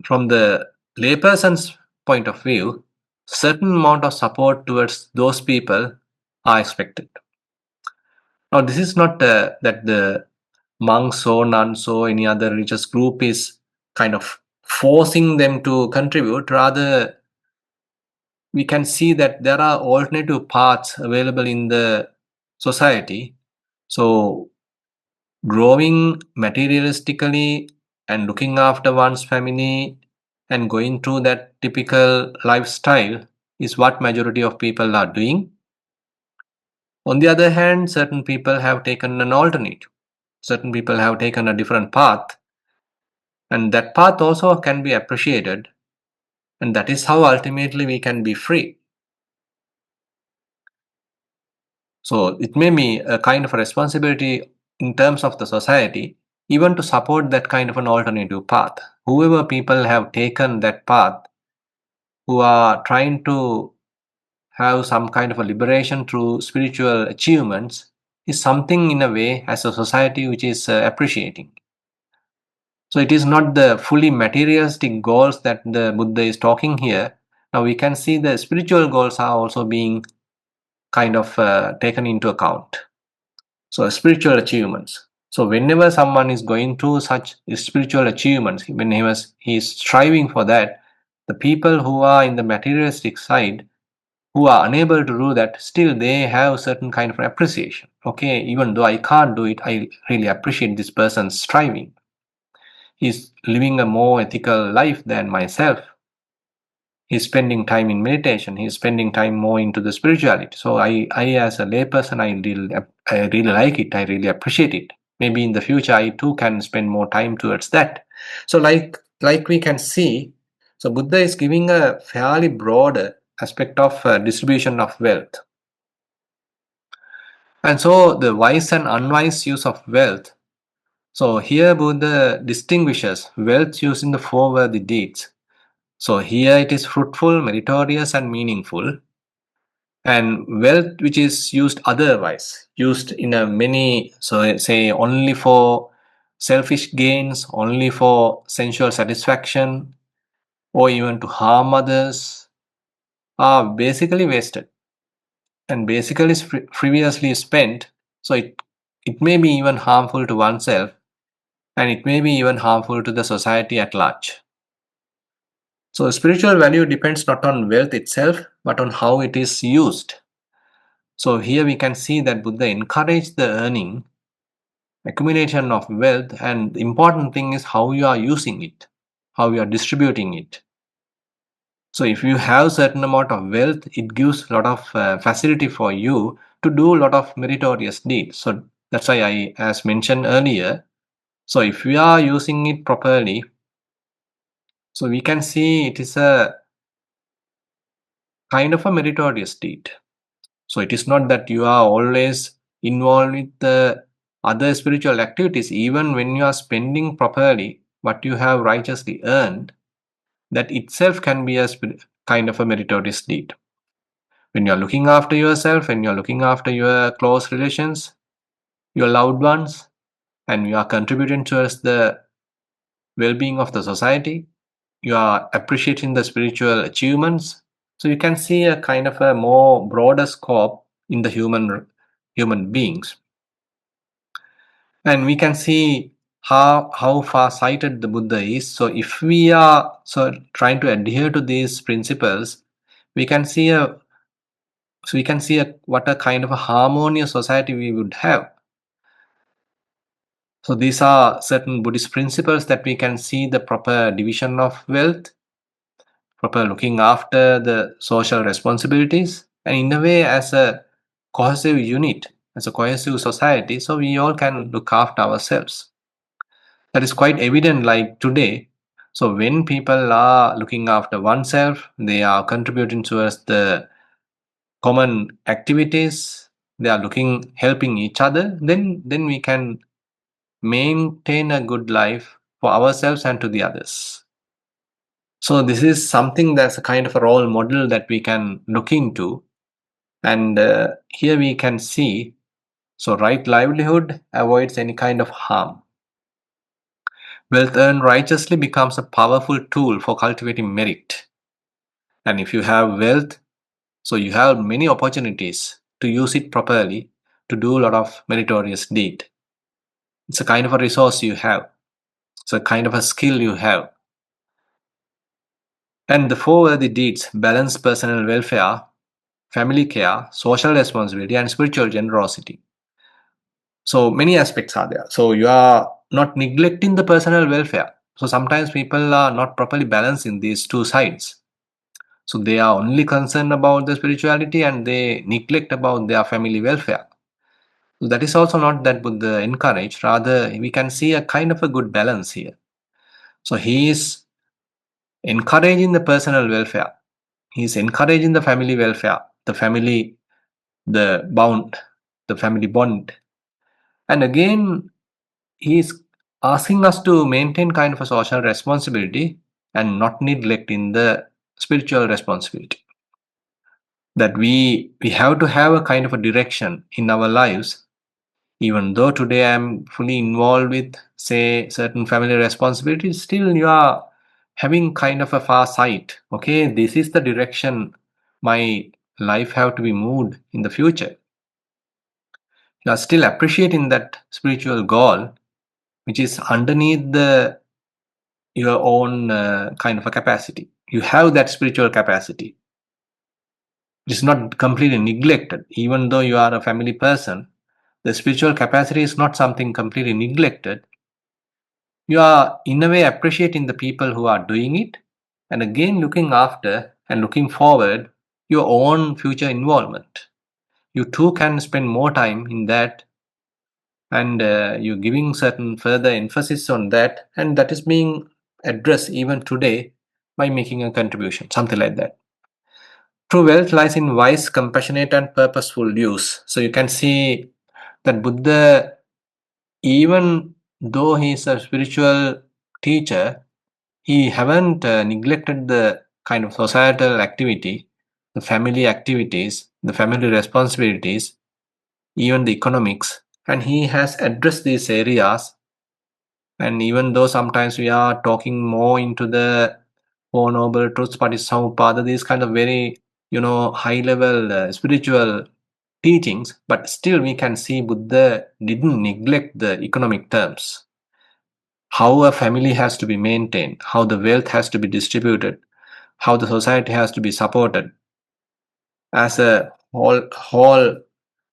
Speaker 2: from the layperson's point of view, certain amount of support towards those people are expected. Now, this is not that the monks or nuns or any other religious group is kind of forcing them to contribute. Rather, we can see that there are alternative paths available in the society. So, growing materialistically and looking after one's family and going through that typical lifestyle is what majority of people are doing. On the other hand, certain people have taken an alternative. Certain people have taken a different path, and that path also can be appreciated, and that is how ultimately we can be free. So it may be a kind of a responsibility in terms of the society, even to support that kind of an alternative path. Whoever people have taken that path, who are trying to have some kind of a liberation through spiritual achievements, is something in a way as a society which is appreciating. So it is not the fully materialistic goals that the Buddha is talking here. Now we can see the spiritual goals are also being kind of taken into account. So spiritual achievements. So whenever someone is going through such spiritual achievements, when he is striving for that, the people who are in the materialistic side, who are unable to do that, still they have certain kind of appreciation. Okay, even though I can't do it, I really appreciate this person's striving. He's living a more ethical life than myself. He's spending time in meditation. He's spending time more into the spirituality. So I as a layperson, I really like it. I really appreciate it. Maybe in the future, I too can spend more time towards that. So like we can see, so Buddha is giving a fairly broad aspect of distribution of wealth. And so the wise and unwise use of wealth. So here Buddha distinguishes wealth used in the four worthy deeds. So here it is fruitful, meritorious, and meaningful. And wealth which is used otherwise, used in a many, so say only for selfish gains, only for sensual satisfaction, or even to harm others, are basically wasted and basically frivolously spent. So it may be even harmful to oneself, and it may be even harmful to the society at large. So spiritual value depends not on wealth itself, but on how it is used. So here we can see that Buddha encouraged the earning, accumulation of wealth, and the important thing is how you are using it, how you are distributing it. So if you have certain amount of wealth, it gives a lot of facility for you to do a lot of meritorious deeds. So that's why I, as mentioned earlier, so if we are using it properly, so we can see it is a kind of a meritorious deed. So it is not that you are always involved with the other spiritual activities, even when you are spending properly what you have righteously earned, that itself can be a kind of a meritorious deed. When you are looking after yourself, when you are looking after your close relations, your loved ones, and you are contributing towards the well-being of the society, you are appreciating the spiritual achievements. So you can see a kind of a more broader scope in the human beings. And we can see how far-sighted the Buddha is. So if we are trying to adhere to these principles, we can see what a kind of a harmonious society we would have. So these are certain Buddhist principles that we can see the proper division of wealth, proper looking after the social responsibilities, and in a way as a cohesive unit, as a cohesive society, so we all can look after ourselves. That is quite evident like today. So when people are looking after oneself, they are contributing towards the common activities, they are helping each other, then we can maintain a good life for ourselves and to the others. So this is something that's a kind of a role model that we can look into. And here we can see, so right livelihood avoids any kind of harm. Wealth earned righteously becomes a powerful tool for cultivating merit. And if you have wealth, so you have many opportunities to use it properly to do a lot of meritorious deed. It's a kind of a resource you have. It's a kind of a skill you have. And the four worthy deeds balance personal welfare, family care, social responsibility, and spiritual generosity. So many aspects are there. So you are not neglecting the personal welfare. So sometimes people are not properly balancing these two sides. So they are only concerned about the spirituality and they neglect about their family welfare. So that is also not that Buddha encouraged. Rather, we can see a kind of a good balance here. So he is encouraging the personal welfare. He is encouraging the family welfare, the family bond. And again, he is asking us to maintain kind of a social responsibility and not neglecting the spiritual responsibility. That we have to have a kind of a direction in our lives. Even though today I'm fully involved with, say, certain family responsibilities, still you are having kind of a far sight. Okay, this is the direction my life have to be moved in the future. You are still appreciating that spiritual goal, which is underneath your own kind of a capacity. You have that spiritual capacity. It is not completely neglected. Even though you are a family person, the spiritual capacity is not something completely neglected. You are in a way appreciating the people who are doing it, and again looking after and looking forward your own future involvement. You too can spend more time in that, and you're giving certain further emphasis on that, and that is being addressed even today by making a contribution, something like that. True wealth lies in wise, compassionate, and purposeful use. So you can see that Buddha, even though he is a spiritual teacher, he haven't neglected the kind of societal activity, the family activities, the family responsibilities, even the economics, and he has addressed these areas. And even though sometimes we are talking more into the Four Noble Truths, Patissamuppada, these kind of very, high level spiritual teachings, but still we can see Buddha didn't neglect the economic terms. How a family has to be maintained, how the wealth has to be distributed, how the society has to be supported as a whole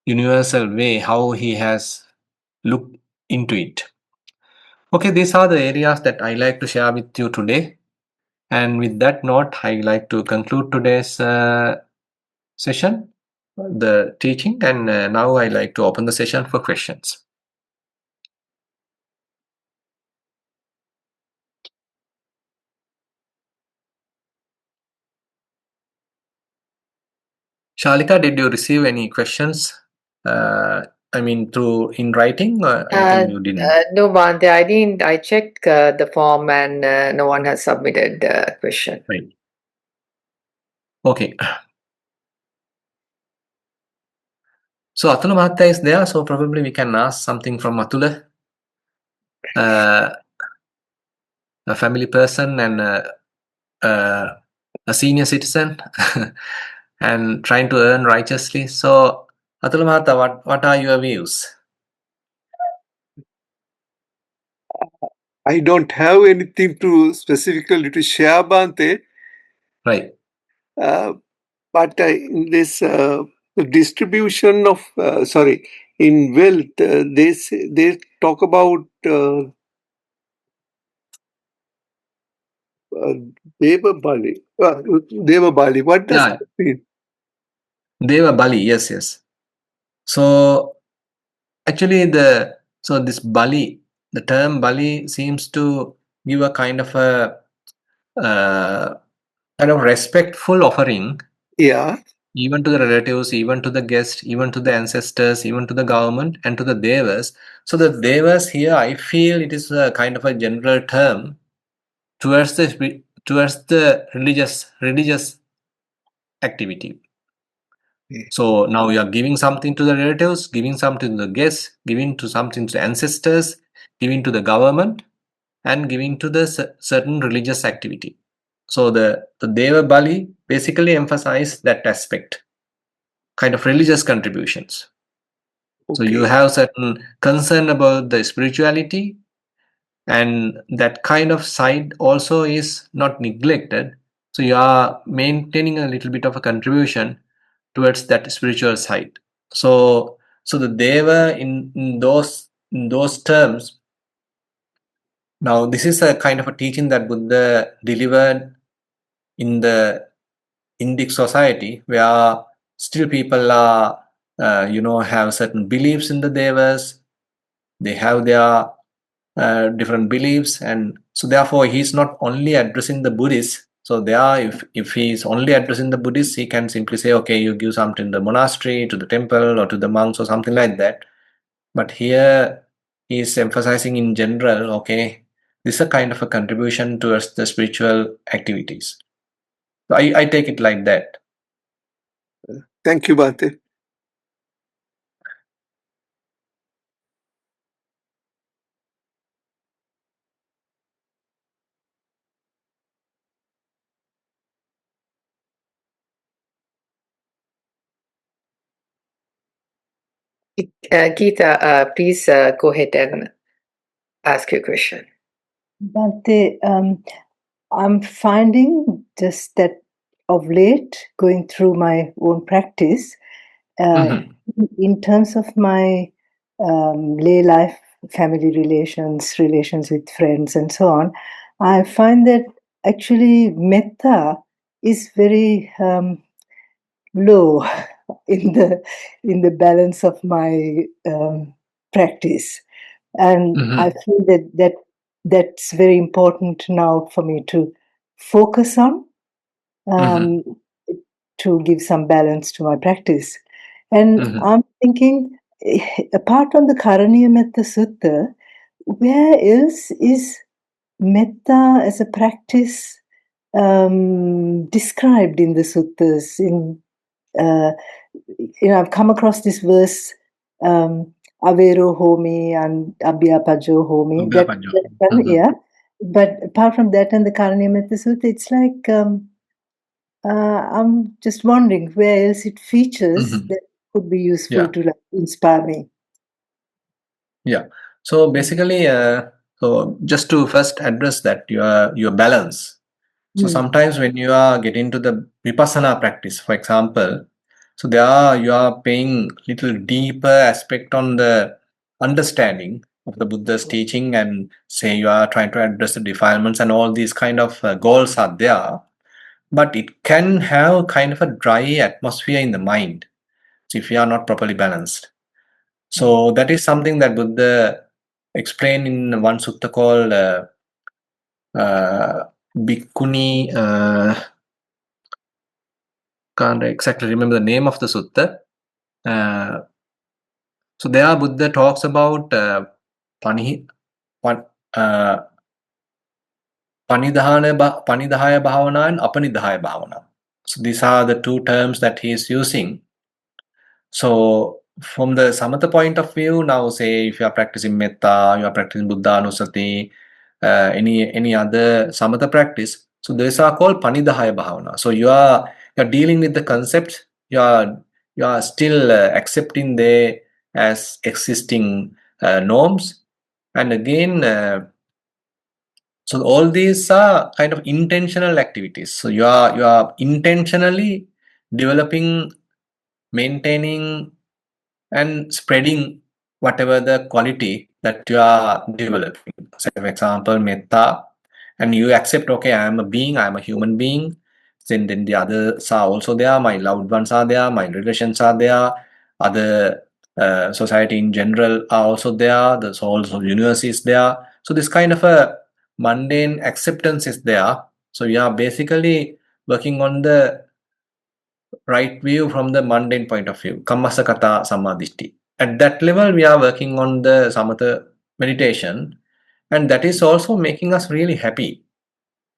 Speaker 2: universal way, how he has looked into it. Okay, these are the areas that I like to share with you today. And with that note, I like to conclude today's session, the teaching, and now I like to open the session for questions. Shalika, did you receive any questions? Through in writing? I think you didn't.
Speaker 1: No, Bhante, I didn't. I checked the form and no one has submitted the question.
Speaker 2: Right. Okay. So Atula Mahatya is there, so probably we can ask something from Atula, a family person and a senior citizen, and trying to earn righteously. So Atula Mahatya, what are your views?
Speaker 3: I don't have anything to specifically to share, Bhante.
Speaker 2: Right.
Speaker 3: But in this distribution of, in wealth, they talk about Deva Bali. Deva Bali. What does that mean?
Speaker 2: Deva Bali, yes. So actually this Bali, the term Bali seems to give a kind of a respectful offering.
Speaker 3: Yeah.
Speaker 2: even to the relatives, even to the guests, even to the ancestors, even to the government, and to the devas. So the devas here, I feel it is a kind of a general term towards the religious activity. So now you are giving something to the relatives, giving something to the guests, giving to something to the ancestors, giving to the government, and giving to the certain religious activity. So the Deva Bali basically emphasize that aspect, kind of religious contributions. So you have certain concern about the spirituality, and that kind of side also is not neglected. So you are maintaining a little bit of a contribution towards that spiritual side. So the Deva in those terms. Now this is a kind of a teaching that Buddha delivered in the Indic society, where still people are have certain beliefs in the Devas. They have their different beliefs, and so therefore he's not only addressing the Buddhists. So there, if he's only addressing the Buddhists, he can simply say, okay, you give something to the monastery, to the temple, or to the monks, or something like that. But here he's emphasizing in general, okay, this is a kind of a contribution towards the spiritual activities. So I take it like that.
Speaker 3: Thank you, Bhante.
Speaker 1: Geeta, please go ahead and ask your question.
Speaker 4: Bhante, I'm finding just that of late, going through my own practice, in terms of my lay life, family relations with friends, and so on, I find that actually metta is very low in the balance of my practice, and I feel that's very important now for me to focus on, to give some balance to my practice. And I'm thinking, apart from the Karaniya Metta Sutta, where else is metta as a practice described in the suttas? I've come across this verse, Avero Homi and Abhyapajo Homi. Yeah. But apart from that and the Karaniya Metta Sutta, it's like I'm just wondering where else it features that could be useful to inspire me.
Speaker 2: Yeah. So basically, so just to first address that your balance. So sometimes when you are getting to the vipassana practice, for example, so you are paying little deeper aspect on the understanding of the Buddha's teaching, and say you are trying to address the defilements and all these kind of goals are there, but it can have kind of a dry atmosphere in the mind if you are not properly balanced. So that is something that Buddha explained in one sutta called Bhikkhuni. Can't exactly remember the name of the sutta. So there Buddha talks about panidhana bhavana and apanidhaya bhavana. So these are the two terms that he is using. So from the samatha point of view, now say if you are practicing metta, you are practicing Buddha Anusati, any other samatha practice, so these are called panidhaya bhavana. So you're dealing with the concepts, you are still accepting they as existing norms, and again so all these are kind of intentional activities. So you are intentionally developing, maintaining, and spreading whatever the quality that you are developing. So for example, metta, and you accept, okay, I am a being, I am a human being. Then the others are also there, my loved ones are there, my relations are there, other society in general are also there, the souls of universe is there. So this kind of a mundane acceptance is there. So you are basically working on the right view from the mundane point of view, kammasakata samadhishti. At that level, we are working on the samatha meditation, and that is also making us really happy.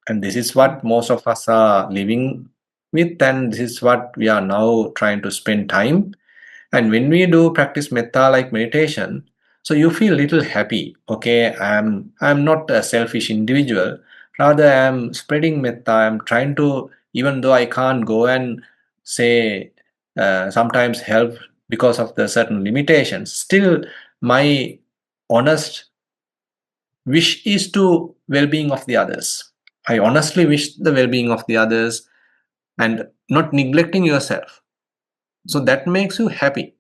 Speaker 2: And this is what most of us are living with, and this is what we are now trying to spend time. And when we do practice metta like meditation, so you feel little happy. Okay, I'm not a selfish individual. Rather, I'm spreading metta. I'm trying to, even though I can't go and say sometimes help because of the certain limitations. Still, my honest wish is to well-being of the others. I honestly wish the well-being of the others and not neglecting yourself. So that makes you happy.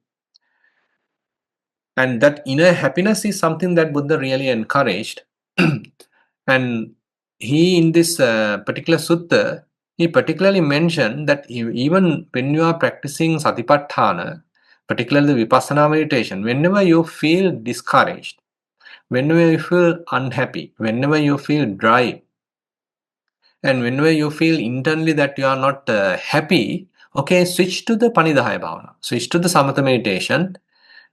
Speaker 2: And that inner happiness is something that Buddha really encouraged. And he, in this particular sutta, he particularly mentioned that even when you are practicing satipatthana, particularly vipassana meditation, whenever you feel discouraged, whenever you feel unhappy, whenever you feel dry, and whenever you feel internally that you are not happy, okay, switch to the Panidahaya Bhavana, switch to the Samatha meditation,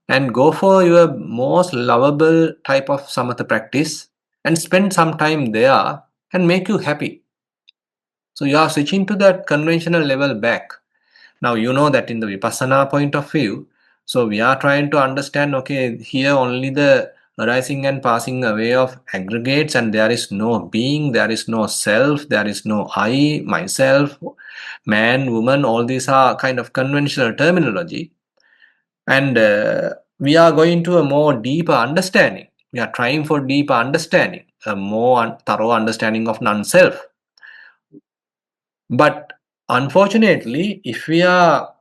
Speaker 2: and go for your most lovable type of samatha practice and spend some time there and make you happy. So you are switching to that conventional level back. Now you know that in the vipassana point of view, so we are trying to understand, okay, here only the arising and passing away of aggregates, and there is no being, there is no self, there is no I, myself, man, woman, all these are kind of conventional terminology. And we are going to a more deeper understanding. We are trying for deeper understanding, a more thorough understanding of non-self. But unfortunately, if we are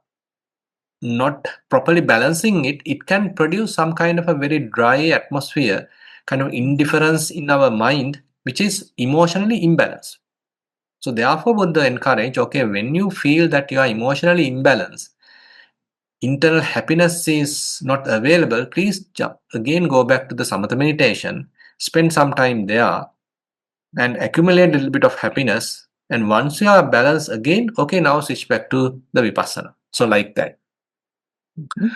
Speaker 2: not properly balancing it, it can produce some kind of a very dry atmosphere, kind of indifference in our mind, which is emotionally imbalanced. So therefore, Buddha encourage, okay, when you feel that you are emotionally imbalanced, internal happiness is not available, please again go back to the samatha meditation, spend some time there, and accumulate a little bit of happiness. And once you are balanced again, okay, now switch back to the vipassana. So like that.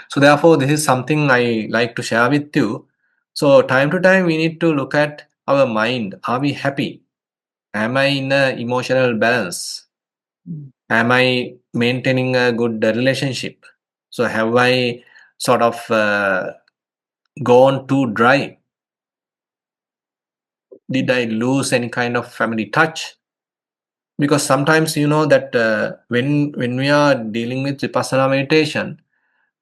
Speaker 2: So therefore, this is something I like to share with you. So time to time, we need to look at our mind. Are we happy? Am I in a emotional balance? Am I maintaining a good relationship? So have I sort of gone too dry? Did I lose any kind of family touch? Because sometimes you know that when we are dealing with vipassana meditation,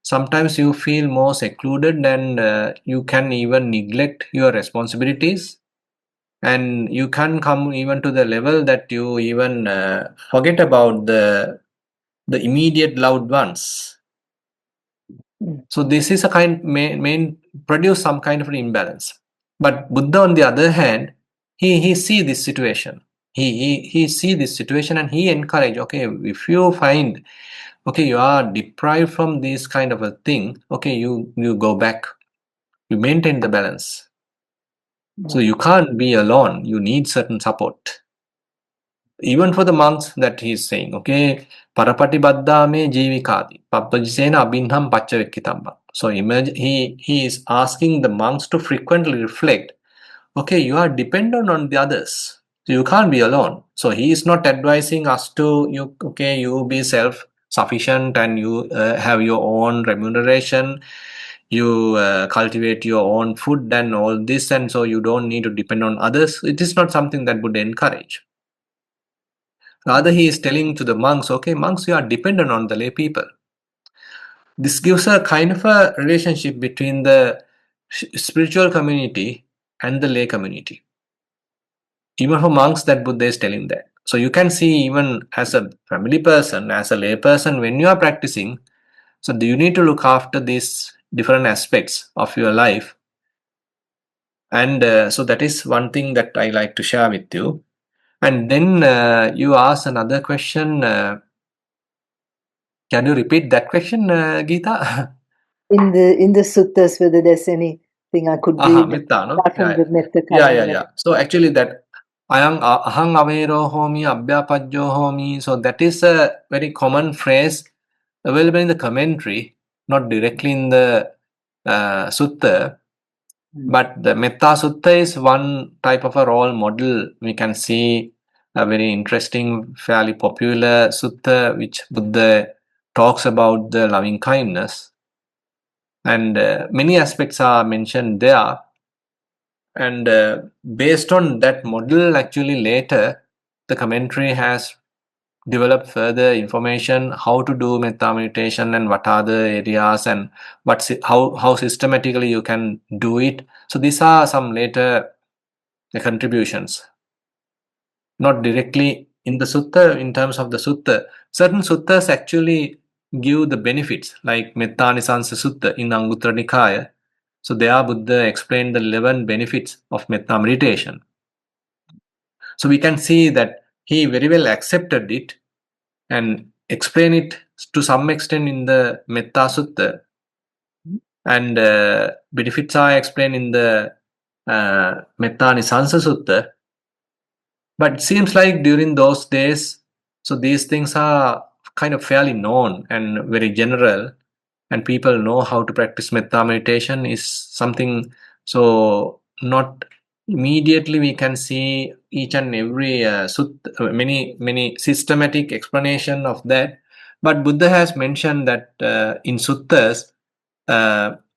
Speaker 2: sometimes you feel more secluded, and you can even neglect your responsibilities, and you can come even to the level that you even forget about the immediate loved ones. So this is a kind main produce some kind of an imbalance. But Buddha, on the other hand, he see this situation. He see this situation, and he encourage, okay, if you find, okay, you are deprived from this kind of a thing, okay, you go back, you maintain the balance. So you can't be alone. You need certain support. Even for the monks that he is saying, okay, parapatibaddha me jivikadi, pappajisena abhinham pacchavekkitamba. So he is asking the monks to frequently reflect, okay, you are dependent on the others. So you can't be alone. So he is not advising us to, you be self-sufficient and you have your own remuneration, you cultivate your own food and all this, and so you don't need to depend on others. It is not something that would encourage. Rather, he is telling to the monks, okay, monks, you are dependent on the lay people. This gives a kind of a relationship between the spiritual community and the lay community. Even for monks, that Buddha is telling that. So you can see, even as a family person, as a lay person, when you are practicing, so do you need to look after these different aspects of your life? And so that is one thing that I like to share with you. And then you ask another question. Can you repeat that question, Geeta?
Speaker 4: In the suttas, whether there's anything I could read
Speaker 2: Metta, no?
Speaker 4: apart from the metta
Speaker 2: Yeah.
Speaker 4: karaniya.
Speaker 2: So actually that ahang avero homi abhyapajyo homi. So that is a very common phrase available in the commentary, not directly in the sutta. But the Metta Sutta is one type of a role model. We can see a very interesting, fairly popular sutta which Buddha talks about the loving kindness. And many aspects are mentioned there. And based on that model, actually later, the commentary has developed further information how to do metta meditation and what are the areas and how systematically you can do it. So these are some later contributions, not directly in the sutta. In terms of the sutta, certain suttas actually give the benefits, like Mettanisansa Sutta in Anguttara Nikaya. So there Buddha explained the 11 benefits of metta meditation. So we can see that he very well accepted it and explain it to some extent in the Metta Sutta, and benefits are explained in the Mettanisansa Sutta. But it seems like during those days, so these things are kind of fairly known and very general, and people know how to practice metta meditation is something. So not immediately we can see each and every many systematic explanation of that. But Buddha has mentioned that in suttas,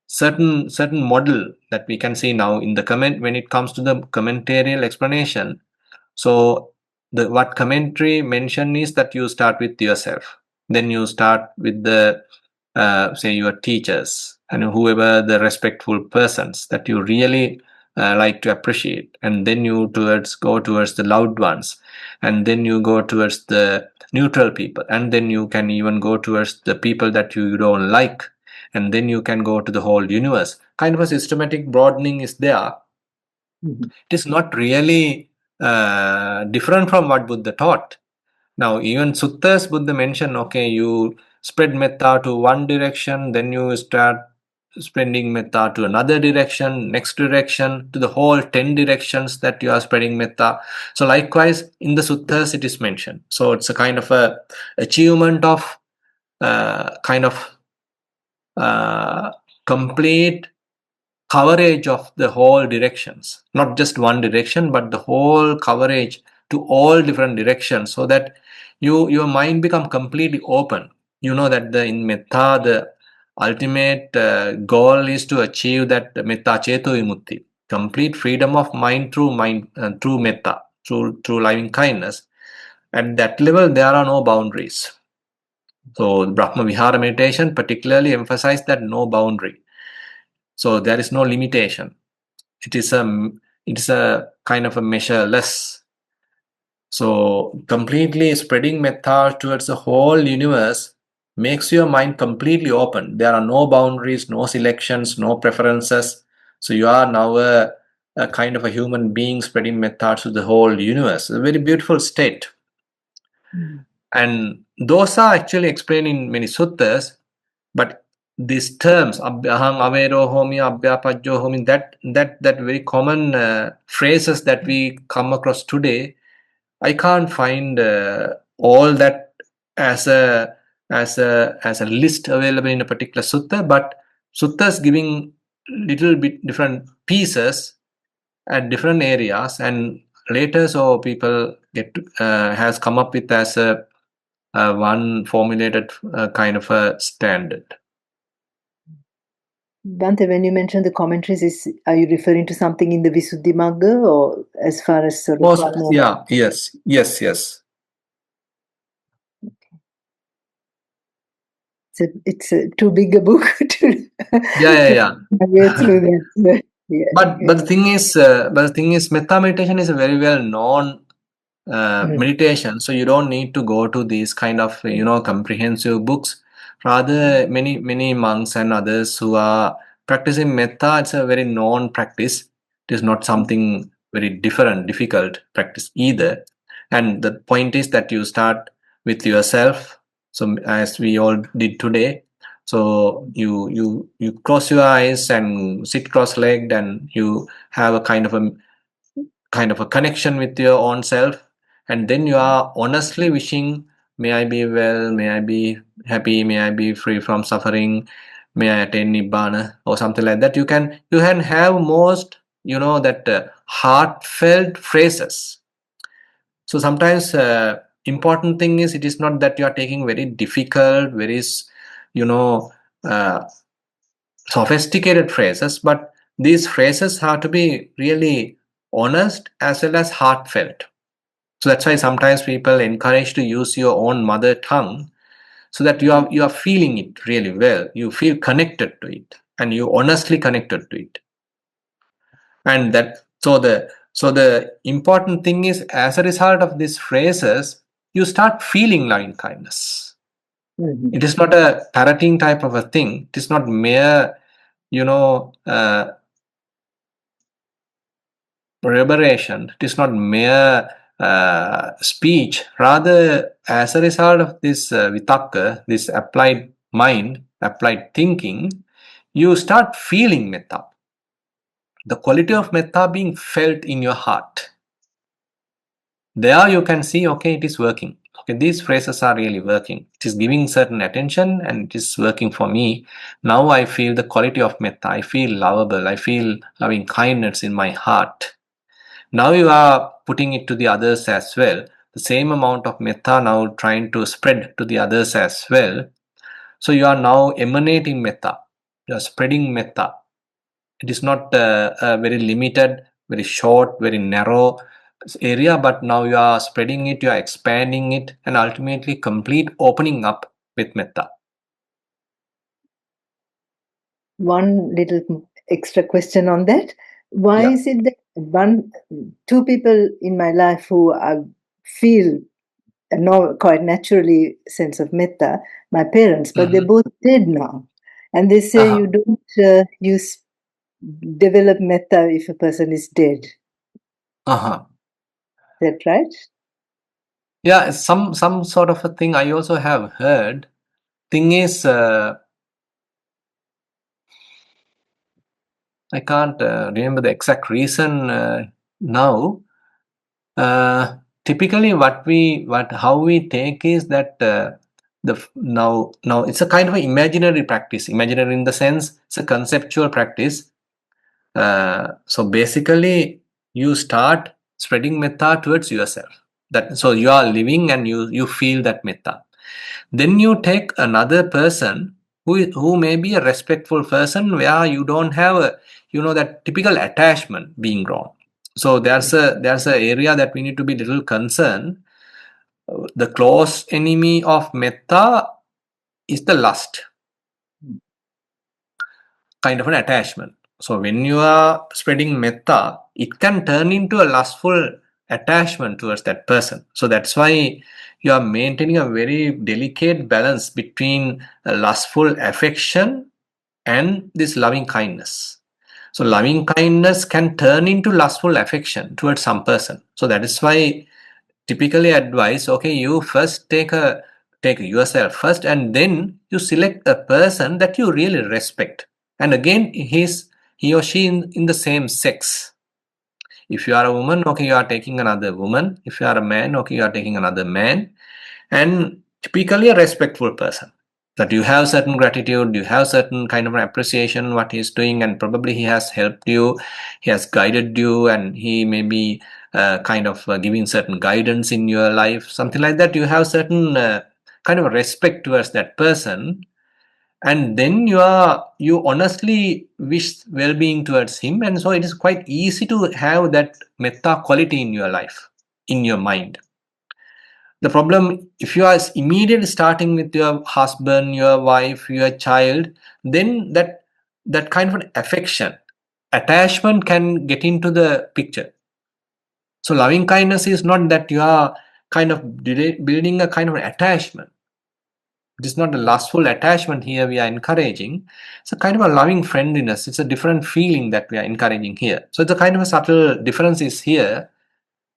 Speaker 2: certain model that we can see now in the comment when it comes to the commentarial explanation. So the what commentary mention is that you start with yourself, then you start with the say your teachers and whoever the respectful persons that you really like to appreciate, and then you go towards the loved ones, and then you go towards the neutral people, and then you can even go towards the people that you don't like, and then you can go to the whole universe. Kind of a systematic broadening is there. It is not really different from what Buddha taught. Now, even suttas, Buddha mentioned, okay, you spread metta to one direction, then you start spreading metta to another direction, next direction, to the whole 10 directions that you are spreading metta. So likewise, in the suttas, it is mentioned. So it's a kind of a achievement of complete coverage of the whole directions, not just one direction, but the whole coverage to all different directions, so that your mind become completely open. You know that in metta the ultimate goal is to achieve that metta ceto vimutti, complete freedom of mind through metta, through loving kindness. At that level there are no boundaries. So Brahma Vihara meditation particularly emphasized that no boundary. So there is no limitation. It is a kind of a measureless. So completely spreading metta towards the whole universe makes your mind completely open. There are no boundaries, no selections, no preferences. So you are now a kind of a human being spreading metta to the whole universe. A very beautiful state. And those are actually explained in many suttas. But these terms, aham avero homi, abhyapajyo homi, that very common phrases that we come across today, I can't find all that as a list available in a particular sutta. But suttas giving little bit different pieces at different areas, and later so people has come up with as a one formulated kind of a standard.
Speaker 4: Bhante, when you mention the commentaries, are you referring to something in the Visuddhimagga, or as far as sort of
Speaker 2: Yes.
Speaker 4: It's too big a book to way through that.
Speaker 2: But the thing is, metta meditation is a very well known meditation, so you don't need to go to these kind of comprehensive books. Rather, many monks and others who are practicing metta, it's a very known practice. It is not something very difficult practice either. And the point is that you start with yourself. So as we all did today, so you close your eyes and sit cross-legged, and you have a kind of a connection with your own self, and then you are honestly wishing may I be well, may I be happy, may I be free from suffering, may I attain nibbana, or something like that. You can have most, that heartfelt phrases. So sometimes important thing is, it is not that you are taking very difficult, very uh, sophisticated phrases, but these phrases have to be really honest as well as heartfelt. So that's why sometimes people encourage to use your own mother tongue, so that you are feeling it really well. You feel connected to it, and you honestly connected to it. And that so the important thing is, as a result of these phrases, you start feeling loving kindness. It is not a parroting type of a thing. It is not mere, reverberation. It is not mere speech. Rather, as a result of this vitakka, this applied mind, applied thinking, you start feeling metta. The quality of metta being felt in your heart. There you can see, okay, it is working. Okay, these phrases are really working. It is giving certain attention and it is working for me. Now I feel the quality of metta. I feel lovable. I feel loving kindness in my heart. Now you are putting it to the others as well. The same amount of metta now trying to spread to the others as well. So you are now emanating metta. You are spreading metta. It is not a very limited, very short, very narrow area, but now you are spreading it, you are expanding it, and ultimately complete opening up with metta.
Speaker 4: One little extra question on that. Why is it that two people in my life who feel quite naturally sense of metta, my parents, but they're both dead now, and they say you don't use develop metta if a person is dead. Is that right?
Speaker 2: Yeah, some sort of a thing I also have heard. Thing is, I can't remember the exact reason now. Typically, how we take is that now it's a kind of an imaginary practice. Imaginary in the sense it's a conceptual practice. So basically, you start spreading metta towards yourself. So you are living and you feel that metta. Then you take another person who may be a respectful person, where you don't have that typical attachment being grown. So there's a area that we need to be little concerned. The close enemy of metta is the lust, kind of an attachment. So when you are spreading metta, it can turn into a lustful attachment towards that person. So that's why you are maintaining a very delicate balance between a lustful affection and this loving kindness. So loving kindness can turn into lustful affection towards some person. So that is why typically advise, okay, you first take yourself first, and then you select a person that you really respect. And again, he or she in the same sex. If you are a woman, okay, you are taking another woman. If you are a man, okay, you are taking another man. And typically a respectful person, that you have certain gratitude, you have certain kind of appreciation what he's doing, and probably he has helped you, he has guided you, and he may be kind of giving certain guidance in your life, something like that. You have certain kind of respect towards that person, and then you honestly wish well-being towards him, and so it is quite easy to have that metta quality in your life, in your mind. The problem, if you are immediately starting with your husband, your wife, your child, then that kind of an affection, attachment can get into the picture. So loving kindness is not that you are kind of building a kind of an attachment. It is not a lustful attachment here we are encouraging. It's a kind of a loving friendliness. It's a different feeling that we are encouraging here. So it's a kind of a subtle difference is here.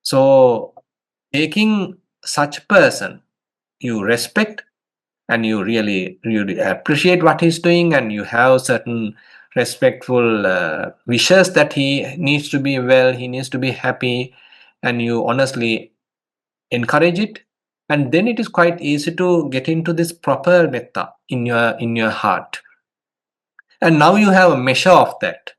Speaker 2: So taking such person you respect, and you really appreciate what he's doing, and you have certain respectful wishes that he needs to be well, he needs to be happy, and you honestly encourage it, And then it is quite easy to get into this proper metta in your heart. And now you have a measure of that.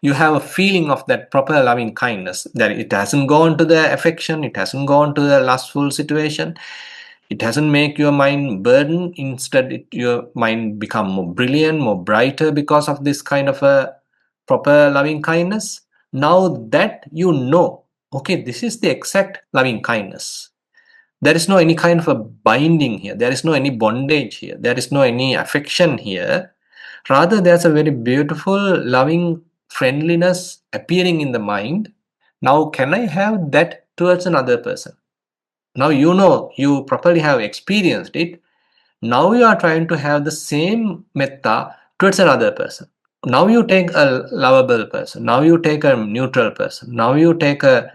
Speaker 2: You have a feeling of that proper loving kindness, that it hasn't gone to the affection, it hasn't gone to the lustful situation, it hasn't make your mind burden. Instead, your mind become more brilliant, more brighter because of this kind of a proper loving kindness. Now that you know, okay, this is the exact loving kindness. There is no any kind of a binding here. There is no any bondage here. There is no any affection here. Rather, there's a very beautiful, loving friendliness appearing in the mind. Now, can I have that towards another person? Now you know, you properly have experienced it. Now you are trying to have the same metta towards another person. Now you take a lovable person. Now you take a neutral person. Now you take a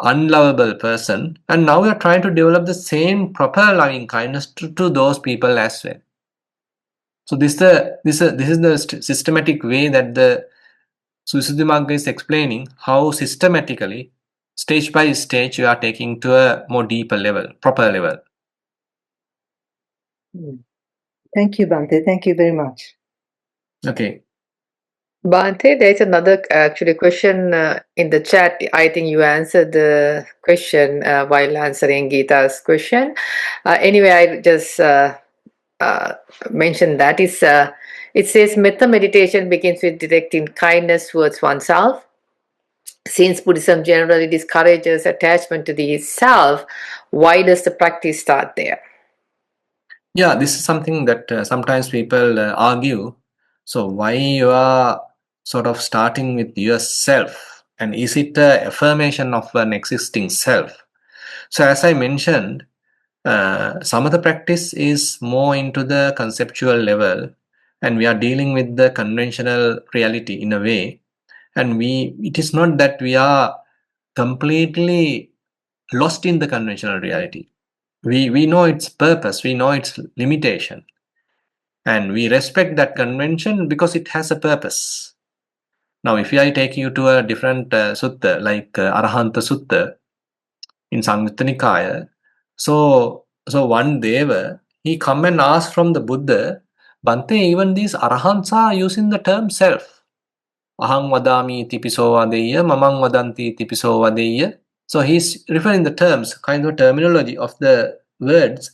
Speaker 2: unlovable person, and now you are trying to develop the same proper loving kindness to those people as well. So this is the systematic way that the Susuddhimagga is explaining how systematically, stage by stage, you are taking to a more deeper level, proper level.
Speaker 4: Thank you, Bhante. Thank you very much.
Speaker 2: Okay.
Speaker 1: Bhante, there's another actually question in the chat. I think you answered the question while answering Geeta's question. Anyway, I just mentioned that it says metta meditation begins with directing kindness towards oneself. Since Buddhism generally discourages attachment to the self, why does the practice start there?
Speaker 2: Yeah, this is something that sometimes people argue. So why you are sort of starting with yourself, and is it an affirmation of an existing self? So as I mentioned, some of the practice is more into the conceptual level, and we are dealing with the conventional reality in a way, and it is not that we are completely lost in the conventional reality. We know its purpose, we know its limitation, and we respect that convention because it has a purpose. Now, if I take you to a different sutta, like Arahanta Sutta in Samyutta Nikaya, so one Deva, he come and ask from the Buddha, Bhante, even these Arahants are using the term self. Aham vadami tipiso vadeya, mamang vadanti tipiso vadeya. So he's referring the terms, kind of terminology of the words,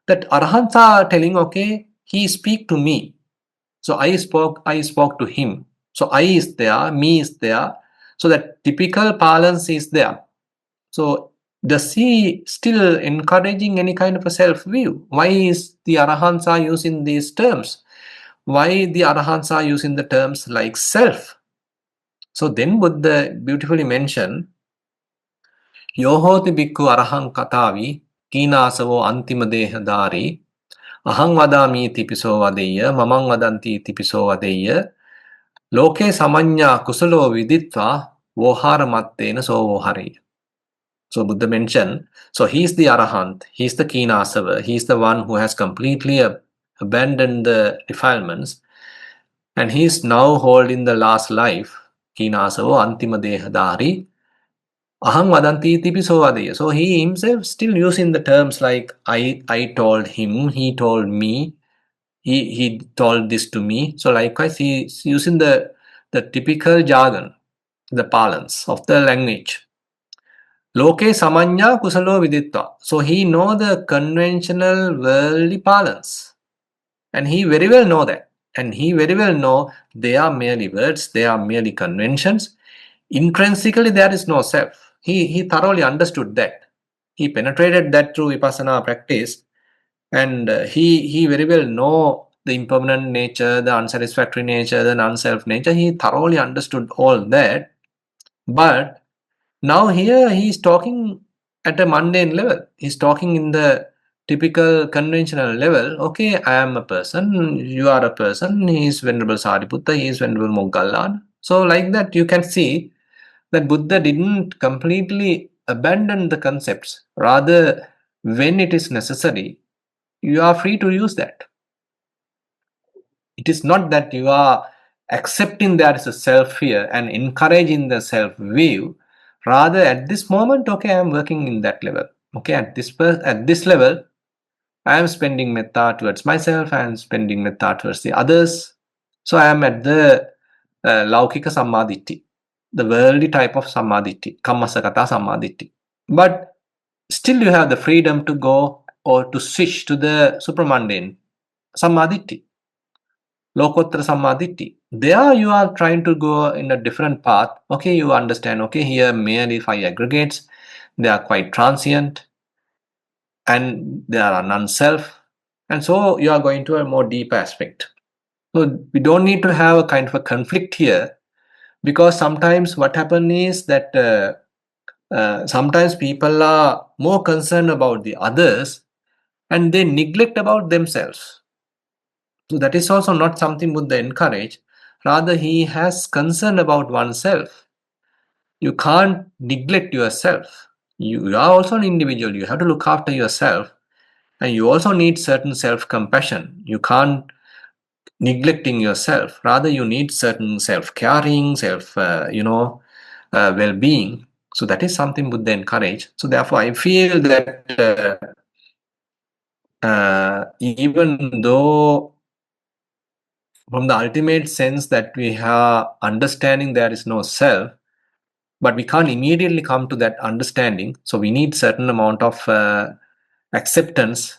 Speaker 2: that Arahants are telling, okay, he speak to me. So I spoke to him. So I is there, me is there. So that typical balance is there. So does he still encouraging any kind of a self-view? Why is the Arahants are using these terms? Why the Arahants are using the terms like self? So then Buddha beautifully mentioned, Yohoti bhikkhu arahang katavi, kinasavo antima dehadari, ahang vadami tipiso vadeya, mamang vadanti tipiso vadeya, loke samanya kusalo viditva, vohara mattena so vohari. So Buddha mentioned, so he is the Arahant, he is the Kinasava, he is the one who has completely abandoned the defilements, and he is now holding the last life, Kinasavo antima dehadari, aham vadanti tipiso vadeya. So he himself still using the terms like I told him, he told me, he told this to me. So likewise, he's using the typical jargon, the parlance of the language. Loke samanya kusalo viditva. So he know the conventional worldly parlance. And he very well know that. And he very well know they are merely words, they are merely conventions. Intrinsically, there is no self. He thoroughly understood that. He penetrated that through vipassana practice. And he very well know the impermanent nature, the unsatisfactory nature, the non-self nature. He thoroughly understood all that. But now here he is talking at a mundane level. He's talking in the typical conventional level. Okay, I am a person, you are a person, he is Venerable Sariputta, he is Venerable Moggallana. So like that you can see that Buddha didn't completely abandon the concepts. Rather, when it is necessary, you are free to use that. It is not that you are accepting there is a self here and encouraging the self view. Rather, at this moment, okay, I am working in that level. Okay, at this level, I am spending metta towards myself, I am spending metta towards the others. So I am at the laukika sammaditthi, the worldly type of sammaditthi, kammasakata sammaditthi. But still you have the freedom to go or to switch to the supramundane sammaditthi, lokottara sammaditthi. There you are trying to go in a different path. Okay, you understand, okay, here merely 5 aggregates, they are quite transient and they are non-self. And so you are going to a more deep aspect. So we don't need to have a kind of a conflict here, because sometimes what happens is that sometimes people are more concerned about the others and they neglect about themselves. So that is also not something Buddha encourage. Rather, he has concern about oneself. You can't neglect yourself. You are also an individual. You have to look after yourself. And you also need certain self-compassion. You can't neglecting yourself. Rather, you need certain self-caring, well-being. So that is something Buddha encourage. So therefore, I feel that even though from the ultimate sense that we are understanding there is no self, but we can't immediately come to that understanding. So we need certain amount of acceptance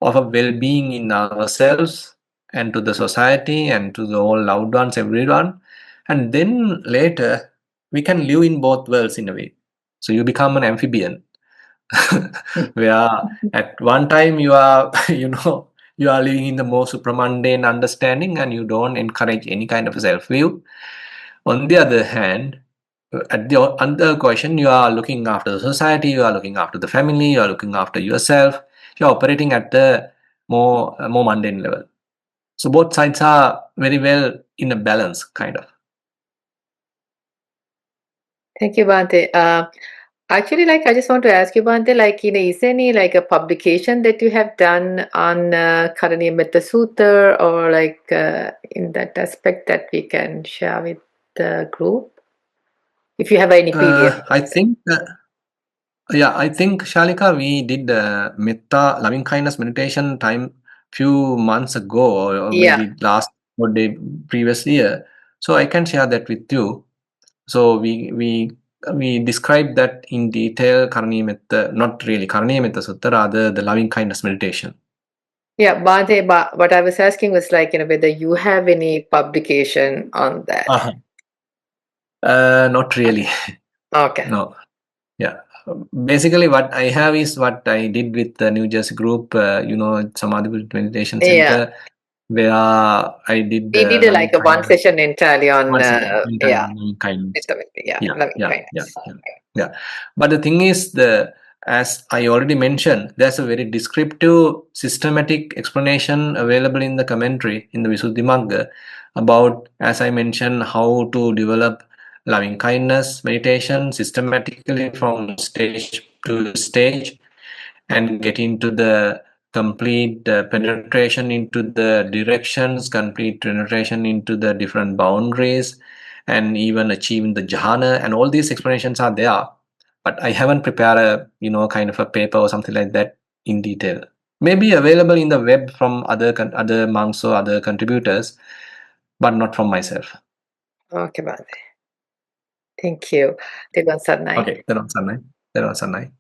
Speaker 2: of a well-being in ourselves and to the society and to the all loved ones, everyone. And then later we can live in both worlds in a way. So you become an amphibian where at one time you are you are living in the more supramundane understanding and you don't encourage any kind of self-view. On the other hand, at the other question, you are looking after the society, you are looking after the family, you are looking after yourself, you are operating at the more mundane level. So both sides are very well in a balance, kind of.
Speaker 1: Thank you, Bhante. Actually, I just want to ask you, Bhante, is there any a publication that you have done on Karaniya Metta Sutta, or in that aspect that we can share with the group? If you have any PDF.
Speaker 2: I think, Shalika, we did metta, loving kindness meditation time few months ago, or
Speaker 1: Yeah.
Speaker 2: maybe last or day previous year. So I can share that with you. So we described that in detail, Karaniya Metta, not really Karaniya Metta Sutta, rather the loving kindness meditation.
Speaker 1: Yeah, Bhante, what I was asking was whether you have any publication on that.
Speaker 2: Not really.
Speaker 1: Okay.
Speaker 2: No. Yeah. Basically, what I have is what I did with the New Jersey group, Samadhi Meditation Center, where I did
Speaker 1: We did a one session entirely on
Speaker 2: loving kindness.
Speaker 1: loving kindness.
Speaker 2: Yeah. But the thing is, as I already mentioned, there's a very descriptive, systematic explanation available in the commentary in the Visuddhimagga about, as I mentioned, how to develop loving kindness meditation systematically from stage to stage and get into the complete penetration into the directions, complete penetration into the different boundaries, and even achieving the jhana. And all these explanations are there, but I haven't prepared a kind of a paper or something like that in detail. Maybe available in the web from other monks or other contributors, but not from myself.
Speaker 1: Okay, Bhante. Thank you. Devan Sarnai.
Speaker 2: Okay, Devan Sarnai.